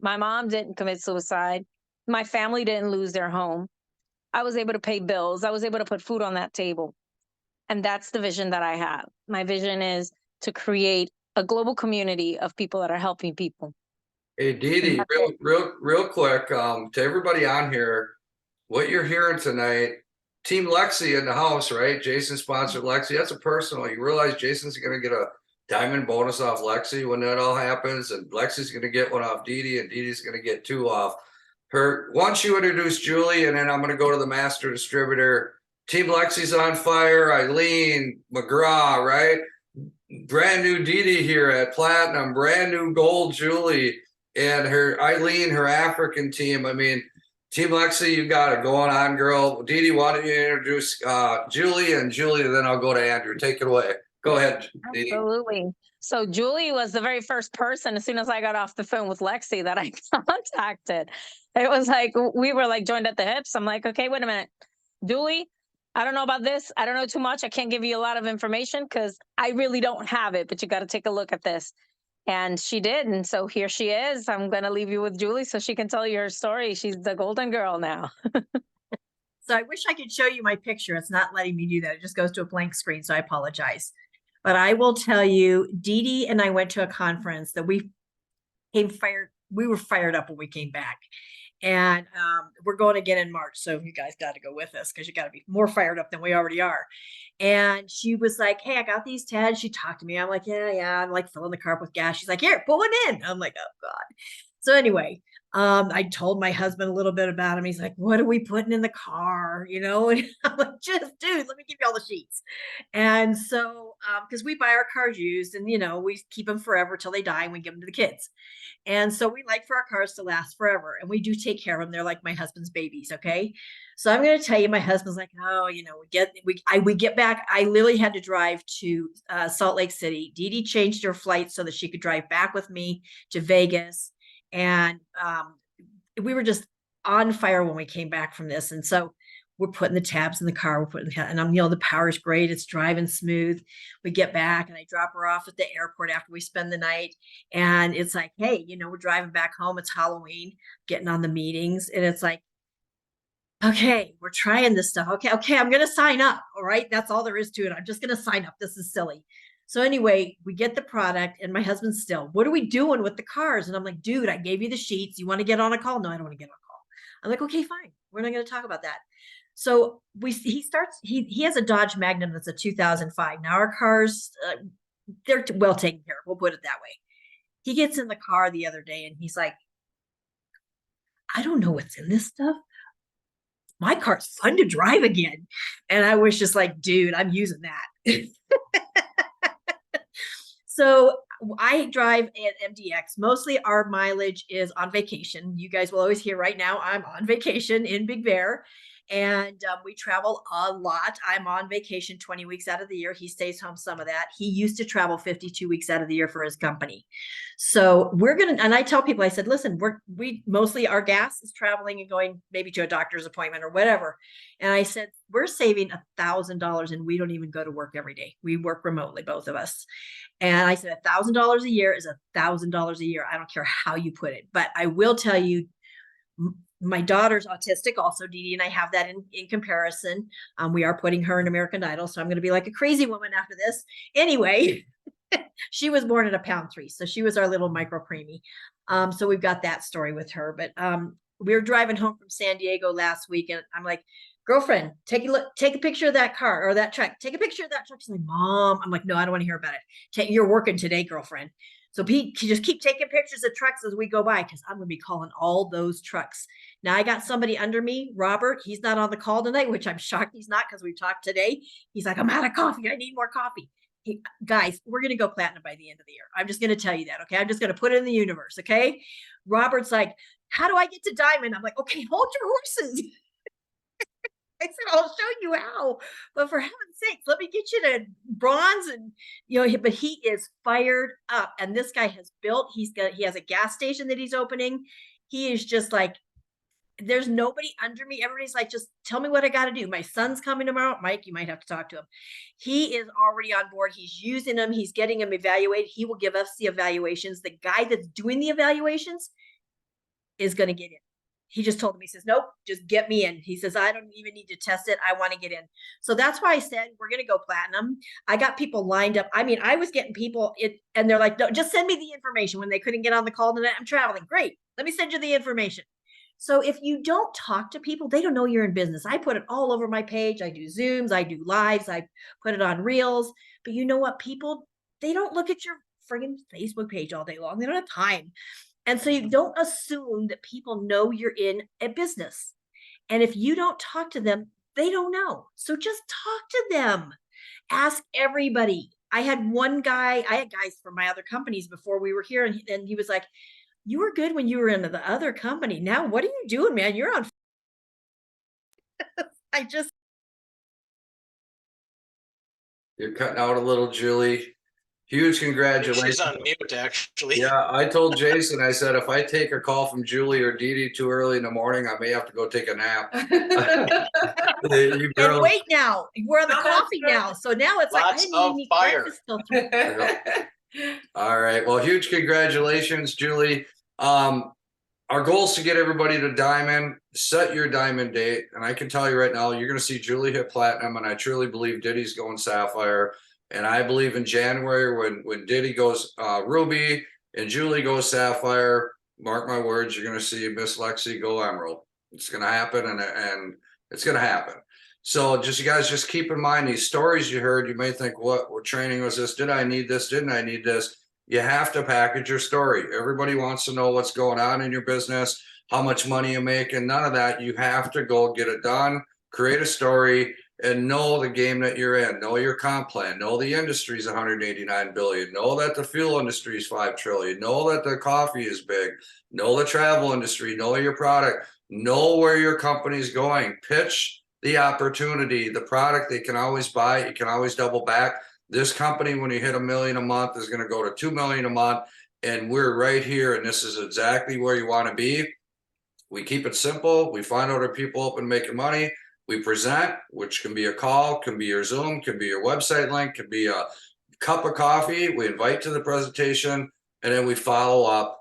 My mom didn't commit suicide. My family didn't lose their home. I was able to pay bills. I was able to put food on that table. And that's the vision that I have. My vision is to create a global community of people that are helping people. Hey, Dee, real quick, to everybody on here, what you're hearing tonight, Team Lexi in the house, right? Jason sponsored Lexi. That's a personal. You realize Jason's going to get a diamond bonus off Lexi when that all happens, and Lexi's going to get one off Dee, and Dee's going to get 2 off her. Once you introduce Julie, and then I'm going to go to the master distributor. Team Lexi's on fire. Eileen McGraw, right? Brand new Dee here at Platinum. Brand new gold Julie and her Eileen, her African team. I mean, Team Lexi, you got it going on, girl. Dee Dee, why don't you introduce Julie, and Julie, then I'll go to Andrew. Take it away. Go ahead, Dee Dee. Absolutely. So Julie was the very first person as soon as I got off the phone with Lexi that I contacted. It was like we were like joined at the hips. I'm like, okay, wait a minute. Julie, I don't know about this. I don't know too much. I can't give you a lot of information because I really don't have it, but you got to take a look at this. And she did. And so here she is. I'm going to leave you with Julie so she can tell you her story. She's the golden girl now. So I wish I could show you my picture. It's not letting me do that. It just goes to a blank screen. So I apologize. But I will tell you, Dee Dee and I went to a conference that we were fired up when we came back. And we're going again in March. So you guys got to go with us because you got to be more fired up than we already are. And she was like, hey, I got these tags. She talked to me. I'm like, yeah. I'm like filling the car up with gas. She's like, here, put one in. I'm like, oh God. So anyway, I told my husband a little bit about him. He's like, what are we putting in the car? You know, and I'm like, just dude, let me give you all the sheets. And so, because we buy our cars used and, you know, we keep them forever till they die and we give them to the kids. And so we like for our cars to last forever. And we do take care of them. They're like my husband's babies. Okay. So I'm going to tell you, my husband's like, oh, you know, we get back. I literally had to drive to Salt Lake City. Dee Dee changed her flight so that she could drive back with me to Vegas. And we were just on fire when we came back from this. And so we're putting the tabs in the car. And I'm, you know, the power's great. It's driving smooth. We get back and I drop her off at the airport after we spend the night. And it's like, hey, you know, we're driving back home. It's Halloween, getting on the meetings. And it's like, okay, we're trying this stuff. Okay, I'm going to sign up. All right. That's all there is to it. I'm just going to sign up. This is silly. So anyway, we get the product and my husband's still, what are we doing with the cars? And I'm like, dude, I gave you the sheets. You want to get on a call? No, I don't want to get on a call. I'm like, okay, fine. We're not going to talk about that. So he has a Dodge Magnum that's a 2005. Now our cars, they're well taken care of. We'll put it that way. He gets in the car the other day and he's like, I don't know what's in this stuff. My car's fun to drive again. And I was just like, dude, I'm using that. So I drive an MDX. Mostly our mileage is on vacation. You guys will always hear right now, I'm on vacation in Big Bear. And we travel a lot. I'm on vacation 20 weeks out of the year. He stays home some of that. He used to travel 52 weeks out of the year for his company. So and I tell people, I said, listen, we mostly our gas is traveling and going maybe to a doctor's appointment or whatever. And I said, we're saving $1,000 and we don't even go to work every day. We work remotely, both of us. And I said, $1,000 a year is $1,000 a year. I don't care how you put it, but I will tell you, my daughter's autistic also, Dee Dee, and I have that in comparison. We are putting her in American Idol, so I'm going to be like a crazy woman after this. Anyway, she was born at 1.3 pounds, so she was our little micro preemie. So we've got that story with her. But we were driving home from San Diego last week, and I'm like, girlfriend, take a picture of that car or that truck. Take a picture of that truck. She's like, Mom. I'm like, no, I don't want to hear about it. You're working today, girlfriend. So Pete, just keep taking pictures of trucks as we go by because I'm going to be calling all those trucks. Now I got somebody under me, Robert. He's not on the call tonight, which I'm shocked he's not because we talked today. He's like, I'm out of coffee. I need more coffee. Hey, guys, we're going to go platinum by the end of the year. I'm just going to tell you that. Okay. I'm just going to put it in the universe. Okay. Robert's like, how do I get to diamond? I'm like, okay, hold your horses. I said, I'll show you how, but for heaven's sakes, let me get you to bronze. And, you know, but he is fired up and this guy has built, he has a gas station that he's opening. He is just like, there's nobody under me. Everybody's like, just tell me what I got to do. My son's coming tomorrow. Mike, you might have to talk to him. He is already on board. He's using them. He's getting them evaluated. He will give us the evaluations. The guy that's doing the evaluations is going to get in. He just told him, he says, nope, just get me in. He says, I don't even need to test it. I want to get in. So that's why I said, we're going to go platinum. I got people lined up. I mean, I was getting people and they're like, no, just send me the information when they couldn't get on the call tonight. I'm traveling. Great. Let me send you the information. So if you don't talk to people, they don't know you're in business. I put it all over my page. I do Zooms, I do lives, I put it on Reels. But you know what? People, they don't look at your friggin' Facebook page all day long. They don't have time. And so you don't assume that people know you're in a business. And if you don't talk to them, they don't know. So just talk to them. Ask everybody. I had guys from my other companies before we were here, and he was like, you were good when you were in the other company. Now, what are you doing, man? You're on. I just, You're cutting out a little, Julie. Huge She's congratulations. on mute, actually. Yeah, I told Jason, I said, if I take a call from Julie or Dee Dee too early in the morning, I may have to go take a nap. You and girls, wait now, we're on the No, that's coffee good. now. So now it's like, I Lots didn't even of eat fire. breakfast till 3. all right. Well, huge congratulations, Julie. Our goal is to get everybody to diamond. Set your diamond date, and I can tell you right now, you're going to see Julie hit platinum, and I truly believe Diddy's going sapphire. And I believe in January when Diddy goes ruby and Julie goes sapphire. Mark my words, you're going to see Miss Lexi go emerald. It's going to happen, and it's going to happen. So just you guys just keep in mind these stories you heard. You may think, what training was this? Did I need this? Didn't I need this? You have to package your story. Everybody wants to know what's going on in your business, how much money you make, and none of that. You have to go get it done, create a story, and know the game that you're in. Know your comp plan. Know the industry is 189 billion. Know that the fuel industry is 5 trillion. Know that the coffee is big. Know the travel industry. Know your product. Know where your company's going. Pitch the opportunity, the product they can always buy. You can always double back. This company, when you hit $1 million a month, is going to go to 2 million a month. And we're right here. And this is exactly where you want to be. We keep it simple. We find other people open making money. We present, which can be a call, can be your Zoom, can be your website link, can be a cup of coffee. We invite to the presentation, and then we follow up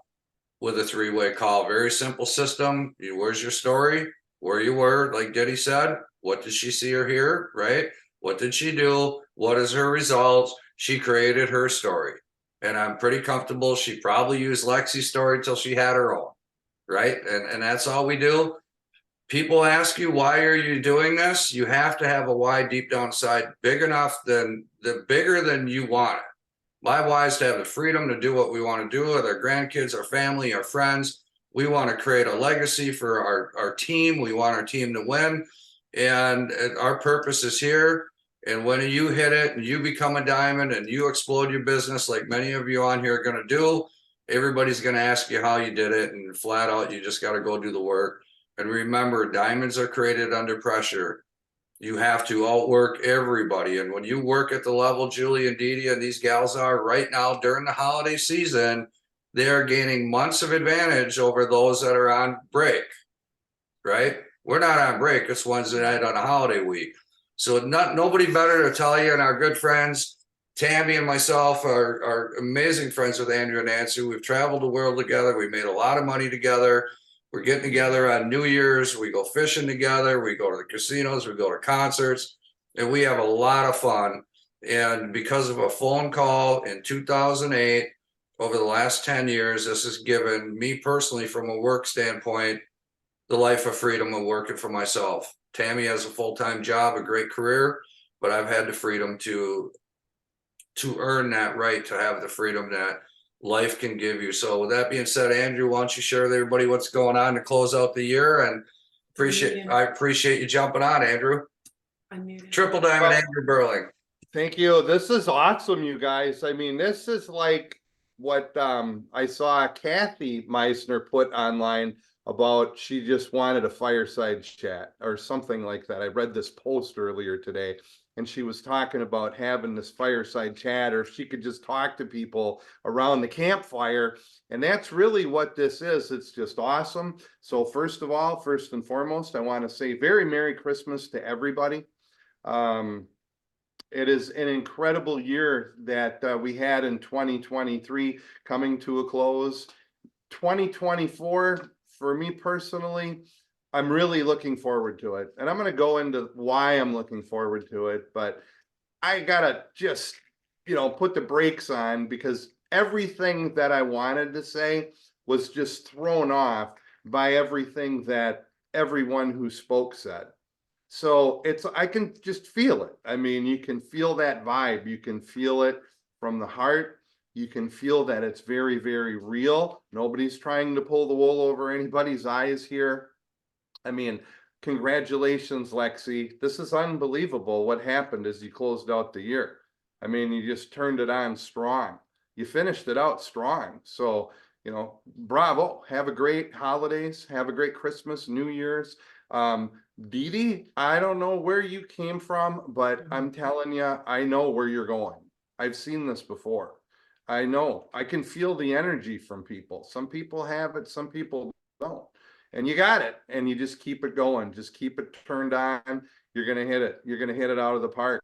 with a 3-way call. Very simple system. Where's your story? Where you were, like Diddy said. What did she see or hear, right? What did she do? What is her results? She created her story. And I'm pretty comfortable. She probably used Lexi's story till she had her own, right? And that's all we do. People ask you, why are you doing this? You have to have a why deep down inside, big enough bigger than you want it. My why is to have the freedom to do what we want to do with our grandkids, our family, our friends. We want to create a legacy for our team. We want our team to win. And our purpose is here. And when you hit it and you become a diamond and you explode your business like many of you on here are going to do, everybody's going to ask you how you did it. And flat out, you just got to go do the work. And remember, diamonds are created under pressure. You have to outwork everybody. And when you work at the level Julie and Dee Dee and these gals are right now during the holiday season, they are gaining months of advantage over those that are on break, right? We're not on break. It's Wednesday night on a holiday week. So nobody better to tell you, and our good friends, Tammy and myself are amazing friends with Andrew and Nancy. We've traveled the world together. We made a lot of money together. We're getting together on New Year's. We go fishing together. We go to the casinos. We go to concerts, and we have a lot of fun. And because of a phone call in 2008, over the last 10 years, this has given me personally, from a work standpoint, the life of freedom of working for myself. Tammy has a full-time job, a great career, but I've had the freedom to earn that right, to have the freedom that life can give you. So with that being said, Andrew, why don't you share with everybody what's going on to close out the year? And I appreciate you jumping on, Andrew. Triple Diamond Andrew Burling. Thank you. This is awesome, you guys. I mean, this is like what I saw Kathy Meisner put online about. She just wanted a fireside chat or something like that. I read this post earlier today, and she was talking about having this fireside chat, or if she could just talk to people around the campfire. And that's really what this is. It's just awesome. So first and foremost, I want to say very Merry Christmas to everybody. It is an incredible year that we had in 2023 coming to a close. 2024, for me personally, I'm really looking forward to it. And I'm going to go into why I'm looking forward to it. But I got to just, put the brakes on, because everything that I wanted to say was just thrown off by everything that everyone who spoke said. So I can just feel it. I mean, you can feel that vibe. You can feel it from the heart. You can feel that it's very, very real. Nobody's trying to pull the wool over anybody's eyes here. I mean, congratulations, Lexi. This is unbelievable what happened as you closed out the year. I mean, you just turned it on strong. You finished it out strong. So you know, bravo. Have a great holidays. Have a great Christmas, New Year's. Dee Dee, I don't know where you came from, but I'm telling you, I know where you're going. I've seen this before. I know. I can feel the energy from people. Some people have it, some people don't. And you got it. And you just keep it going. Just keep it turned on. You're going to hit it. You're going to hit it out of the park.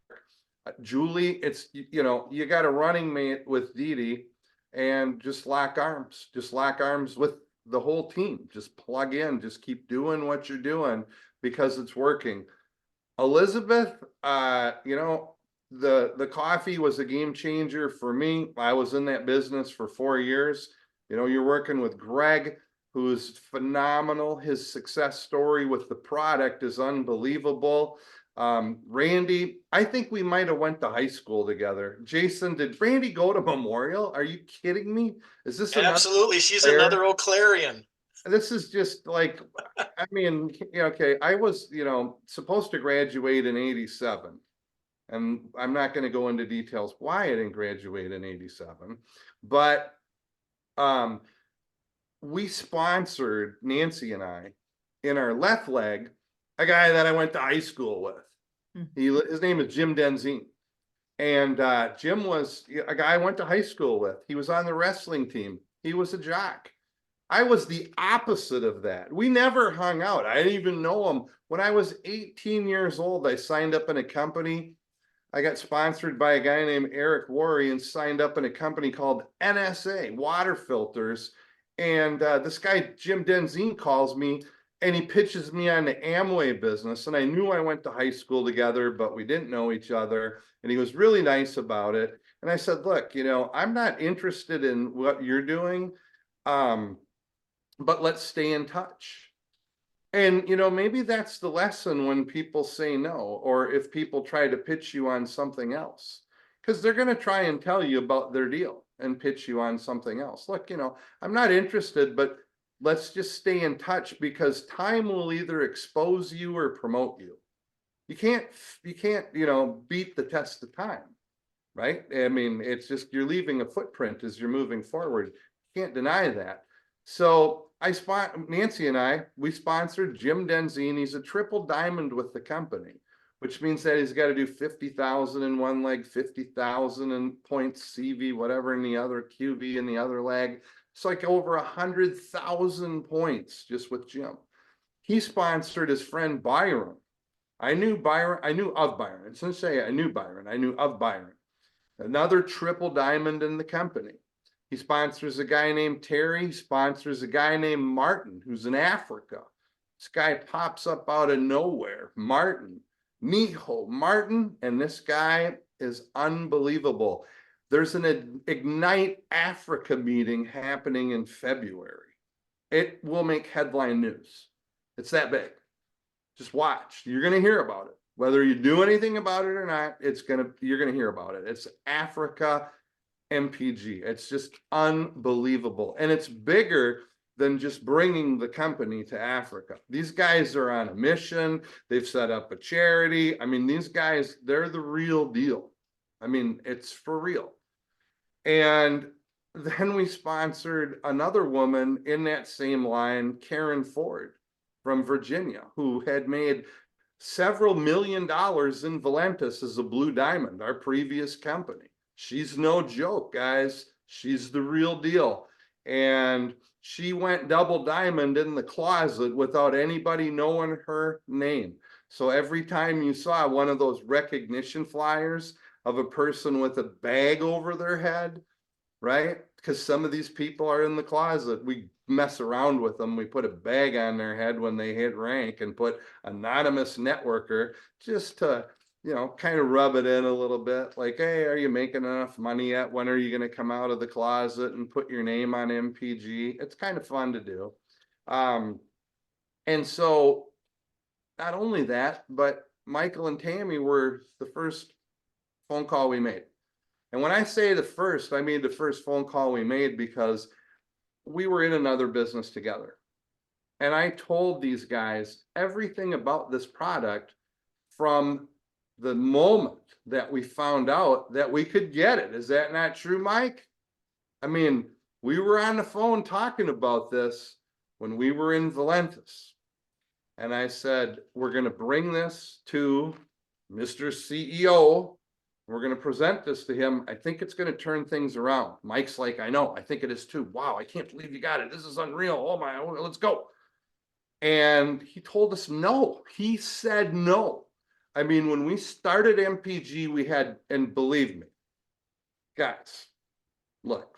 Julie, it's, you know, you got a running mate with Dee Dee, and just lock arms. Just lock arms with the whole team. Just plug in. Just keep doing what you're doing because it's working. Elizabeth, you know, the coffee was a game changer for me. I was in that business for 4 years. You know, you're working with Greg, who's phenomenal. His success story with the product is unbelievable. Randy, I think we might have went to high school together. Jason, did Randy go to Memorial? Are you kidding me? Is this Absolutely. She's Claire? another Eau Clarion. This is just like, I mean, okay, I was, you know, supposed to graduate in 87. And I'm not going to go into details why I didn't graduate in 87. But we sponsored, Nancy and I, in our left leg, a guy that I went to high school with. His name is Jim Denzine. And Jim was a guy I went to high school with. He was on the wrestling team. He was a jock. I was the opposite of that. We never hung out. I didn't even know him. When I was 18 years old, I signed up in a company. I got sponsored by a guy named Eric Worre and signed up in a company called NSA, Water Filters. And this guy, Jim Denzine, calls me and he pitches me on the Amway business. And I knew I went to high school together, but we didn't know each other. And he was really nice about it. And I said, look, you know, I'm not interested in what you're doing, but let's stay in touch. And, you know, maybe that's the lesson when people say no, or if people try to pitch you on something else, because they're going to try and tell you about their deal and pitch you on something else. Look, you know, I'm not interested, but let's just stay in touch, because time will either expose you or promote you. You can't, you know, beat the test of time, right? I mean, it's just, you're leaving a footprint as you're moving forward. You can't deny that. So Nancy and I, we sponsored Jim Denzine. He's a triple diamond with the company, which means that he's got to do 50,000 in one leg, 50,000 in points, CV, whatever in the other, QV in the other leg. It's like over 100,000 points just with Jim. He sponsored his friend Byron. I knew of Byron. I didn't say I knew Byron. I knew of Byron. Another triple diamond in the company. He sponsors a guy named Terry. He sponsors a guy named Martin, who's in Africa. This guy pops up out of nowhere. Martin, and this guy is unbelievable. There's an Ignite Africa meeting happening in February. It will make headline news. It's that big. Just watch. You're going to hear about it. Whether you do anything about it or not, you're going to hear about it. It's Africa MPG. It's just unbelievable. And it's bigger than just bringing the company to Africa. These guys are on a mission. They've set up a charity. I mean, these guys, they're the real deal. I mean, it's for real. And then we sponsored another woman in that same line, Karen Ford from Virginia, who had made several $1 million in Valentis as a blue diamond, our previous company. She's no joke, guys. She's the real deal. And she went double diamond in the closet without anybody knowing her name. So every time you saw one of those recognition flyers of a person with a bag over their head, right? Because some of these people are in the closet. We mess around with them. We put a bag on their head when they hit rank and put anonymous networker just to, you know, kind of rub it in a little bit. Like, hey, are you making enough money yet? When are you going to come out of the closet and put your name on MPG? It's kind of fun to do. And so not only that, but Michael and Tammy were the first phone call we made. And when I say the first, I mean the first phone call we made, because we were in another business together. And I told these guys everything about this product from the moment that we found out that we could get it. Is that not true, Mike? I mean, We were on the phone talking about this when we were in Valentis. And I said, we're going to bring this to Mr. CEO. We're going to present this to him. I think it's going to turn things around. Mike's like, I know, I think it is too. Wow, I can't believe you got it. This is unreal. Oh my, let's go. And he told us no. He said no. I mean, when we started MPG, we had, and believe me, guys, look,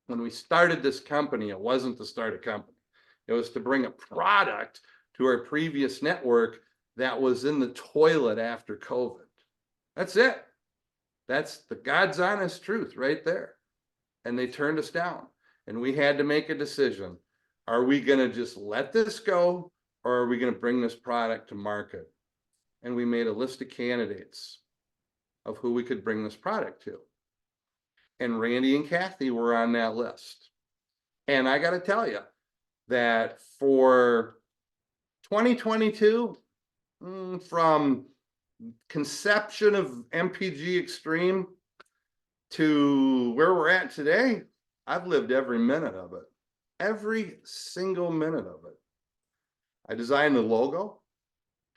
when we started this company, it wasn't to start a company. It was to bring a product to our previous network that was in the toilet after COVID. That's it. That's the God's honest truth right there. And they turned us down. And we had to make a decision. Are we going to just let this go, or are we going to bring this product to market? And we made a list of candidates of who we could bring this product to. And Randy and Kathy were on that list. And I got to tell you that for 2022, from conception of Mpgxtreme to where we're at today, I've lived every minute of it. Every single minute of it. I designed the logo,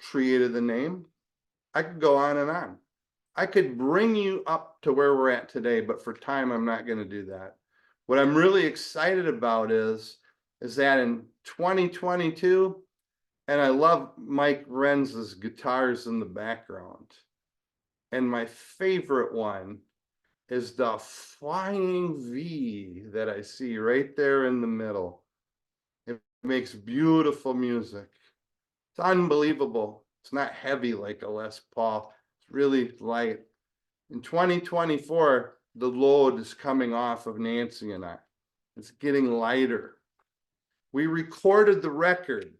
created the name. I could go on and on. I could bring you up to where we're at today, but for time, I'm not going to do that. What I'm really excited about is that in 2022, and I love Mike Renz's guitars in the background. And my favorite one is the flying V that I see right there in the middle. It makes beautiful music. It's unbelievable. It's not heavy like a Les Paul. It's really light. In 2024, the load is coming off of Nancy and I. It's getting lighter. We recorded the record.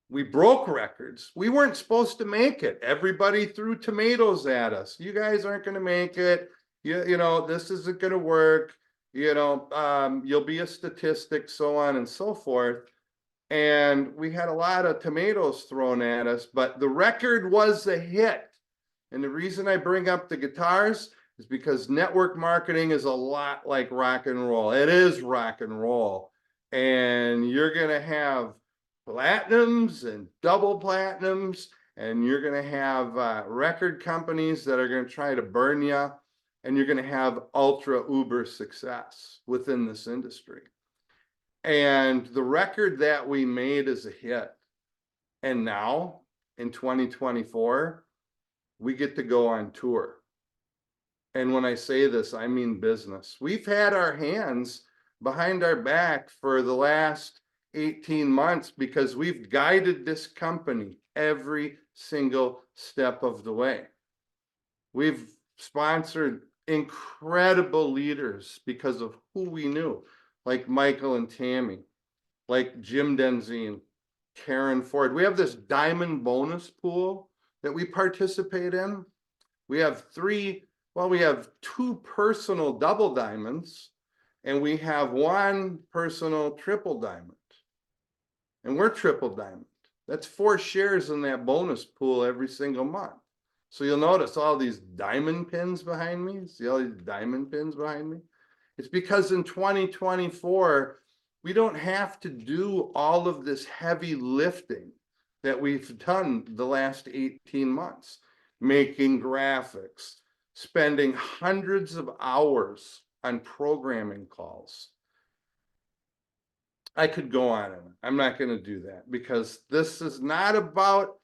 We broke records. We weren't supposed to make it. Everybody threw tomatoes at us. You guys aren't going to make it. You know, this isn't going to work. You know, you'll be a statistic, so on and so forth. And we had a lot of tomatoes thrown at us, but the record was a hit. And the reason I bring up the guitars is because network marketing is a lot like rock and roll. It is rock and roll. And you're going to have platinums and double platinums, and you're going to have record companies that are going to try to burn you, and you're going to have ultra uber success within this industry. And the record that we made is a hit. And now in 2024, we get to go on tour. And when I say this, I mean business. We've had our hands behind our back for the last 18 months because we've guided this company every single step of the way. We've sponsored incredible leaders because of who we knew, like Michael and Tammy, like Jim Denzine, Karen Ford. We have this diamond bonus pool that we participate in. We have we have 2 personal double diamonds, and we have 1 personal triple diamond. And we're triple diamond. That's 4 shares in that bonus pool every single month. So you'll notice all these diamond pins behind me. See all these diamond pins behind me? It's because in 2024, we don't have to do all of this heavy lifting that we've done the last 18 months, making graphics, spending hundreds of hours on programming calls. I could go on and on. I'm not going to do that because this is not about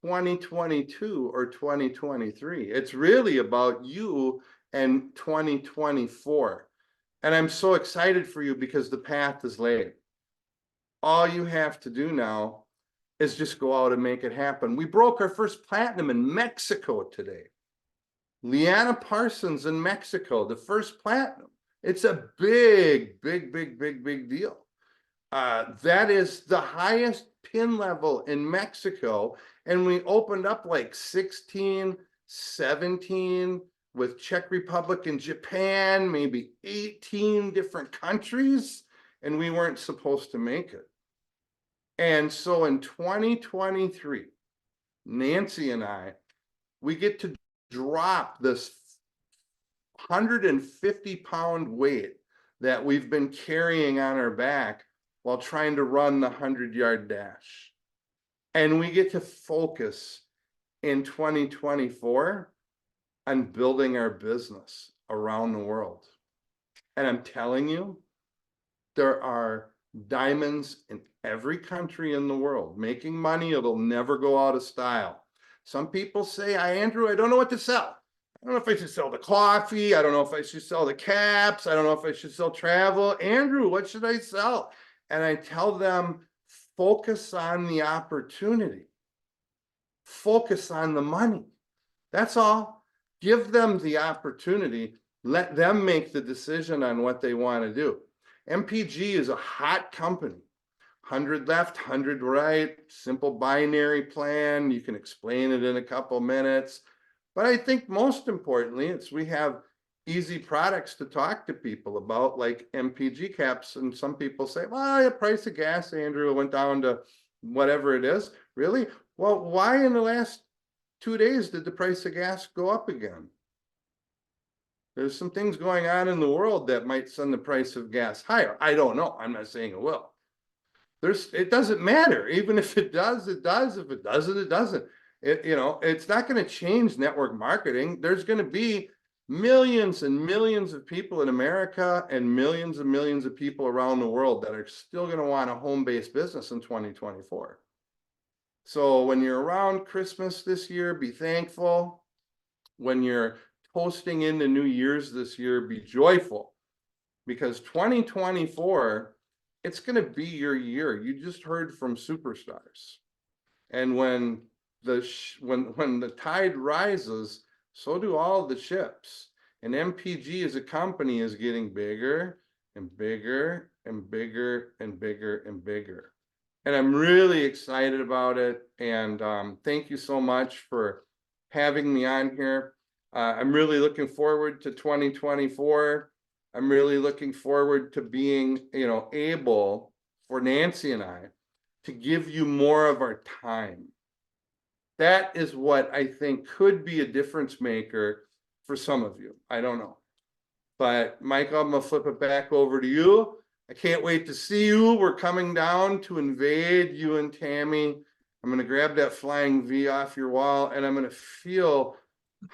2022 or 2023. It's really about you and 2024. And I'm so excited for you because the path is laid. All you have to do now is just go out and make it happen. We broke our first platinum in Mexico today. Leanna Parsons in Mexico, the first platinum. It's a big deal. That is the highest pin level in Mexico. And we opened up like 16, 17 with Czech Republic and Japan, maybe 18 different countries, and we weren't supposed to make it. And so in 2023, Nancy and I, we get to drop this 150-pound weight that we've been carrying on our back while trying to run the 100-yard dash. And we get to focus in 2024 on building our business around the world. And I'm telling you, there are diamonds in every country in the world making money. It'll never go out of style. Some people say, Andrew, I don't know what to sell. I don't know if I should sell the coffee. I don't know if I should sell the caps. I don't know if I should sell travel. Andrew, what should I sell? And I tell them, focus on the opportunity. Focus on the money. That's all. Give them the opportunity. Let them make the decision on what they want to do. MPG is a hot company. 100 left, 100 right, simple binary plan. You can explain it in a couple minutes. But I think most importantly, we have easy products to talk to people about, like MPG caps. And some people say, well, the price of gas, Andrew, went down to whatever it is. Really? Well, why in the last 2 days did the price of gas go up again? There's some things going on in the world that might send the price of gas higher. I don't know. I'm not saying it will. It doesn't matter. Even if it does, it does. If it doesn't, it doesn't. It's not going to change network marketing. There's going to be millions and millions of people in America and millions of people around the world that are still going to want a home-based business in 2024. So when you're around Christmas this year, be thankful. When you're posting into New Year's this year, be joyful, because 2024, it's going to be your year. You just heard from superstars. And when the tide rises, so do all the ships. And MPG as a company is getting bigger and bigger and bigger and bigger and bigger. And I'm really excited about it. And thank you so much for having me on here. I'm really looking forward to 2024. I'm really looking forward to being, able for Nancy and I to give you more of our time. That is what I think could be a difference maker for some of you. I don't know. But Michael, I'm going to flip it back over to you. I can't wait to see you. We're coming down to invade you and Tammy. I'm going to grab that flying V off your wall, and I'm going to feel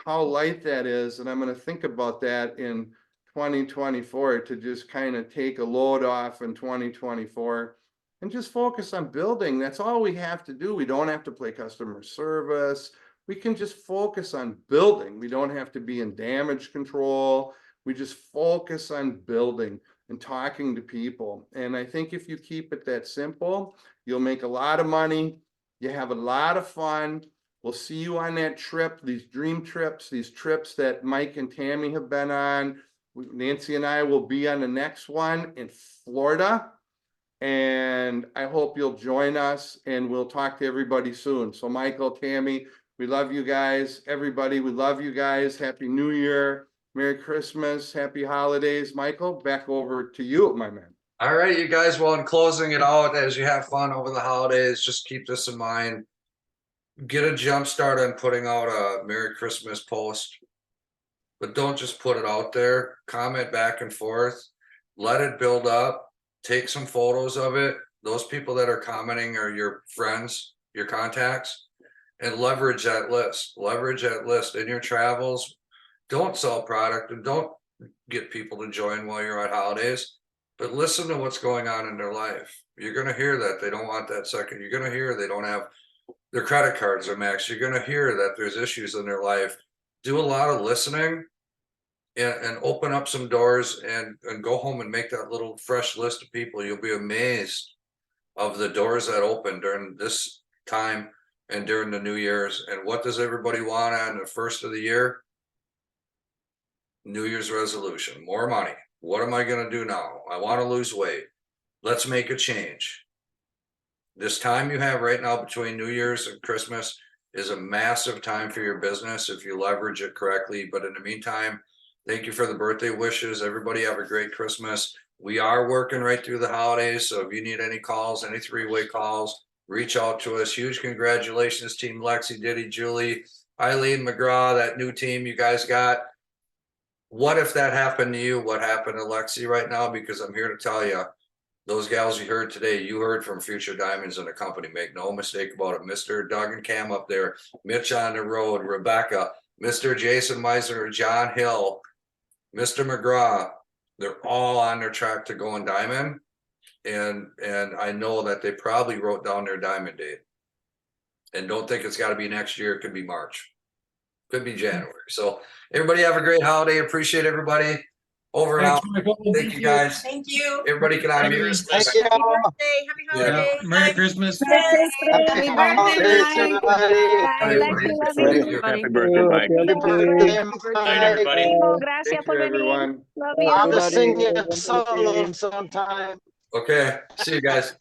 how light that is. And I'm going to think about that in 2024 to just kind of take a load off in 2024 and just focus on building. That's all we have to do. We don't have to play customer service. We can just focus on building. We don't have to be in damage control. We just focus on building and talking to people. And I think if you keep it that simple, you'll make a lot of money. You have a lot of fun. We'll see you on that trip, these dream trips, these trips that Mike and Tammy have been on. Nancy and I will be on the next one in Florida. And I hope you'll join us, and we'll talk to everybody soon. So Michael, Tammy, we love you guys. Everybody, we love you guys. Happy New Year. Merry Christmas. Happy holidays. Michael, back over to you, my man. All right, you guys. Well, in closing it out, as you have fun over the holidays, just keep this in mind. Get a jump start on putting out a Merry Christmas post, but don't just put it out there. Comment back and forth. Let it build up. Take some photos of it. Those people that are commenting are your friends, your contacts, and leverage that list. Leverage that list in your travels. Don't sell product and don't get people to join while you're at holidays, but listen to what's going on in their life. You're going to hear that they don't want that second. You're going to hear they don't have their credit cards are maxed. You're going to hear that there's issues in their life. Do a lot of listening and open up some doors and go home and make that little fresh list of people. You'll be amazed of the doors that open during this time and during the New Year's. And what does everybody want on the first of the year? New Year's resolution, more money. What am I going to do now? I want to lose weight. Let's make a change. This time you have right now between New Year's and Christmas is a massive time for your business if you leverage it correctly. But in the meantime, thank you for the birthday wishes. Everybody have a great Christmas. We are working right through the holidays. So if you need any calls, any three-way calls, reach out to us. Huge congratulations, Team Lexi, Diddy, Julie, Eileen, McGraw, that new team you guys got. what if that happened to you? What happened to Lexi right now? Because I'm here to tell you, those gals you heard today, you heard from Future Diamonds in the company. Make no mistake about it. Mr. Doug and Cam up there, Mitch on the road, Rebecca, Mr. Jason Meisner, John Hill, Mr. McGraw, they're all on their track to going diamond. And I know that they probably wrote down their diamond date. And don't think it's got to be next year. It could be March. Could be January. So everybody have a great holiday. Appreciate everybody. Over and out. Thanks, Michael. Thank you guys. Thank you. Everybody can Merry unmute. Christmas. Happy birthday, happy Yeah. holidays. Merry Christmas. Happy birthday, Mike. Bye. Everybody. Lexi, love Thank you. you. Everybody. Happy birthday, Mike. Happy birthday. Night, everybody. Primo, gracias Take por care, venir. everyone. Love you. I'll just sing you Everybody. a solo sometime. Okay. See you guys.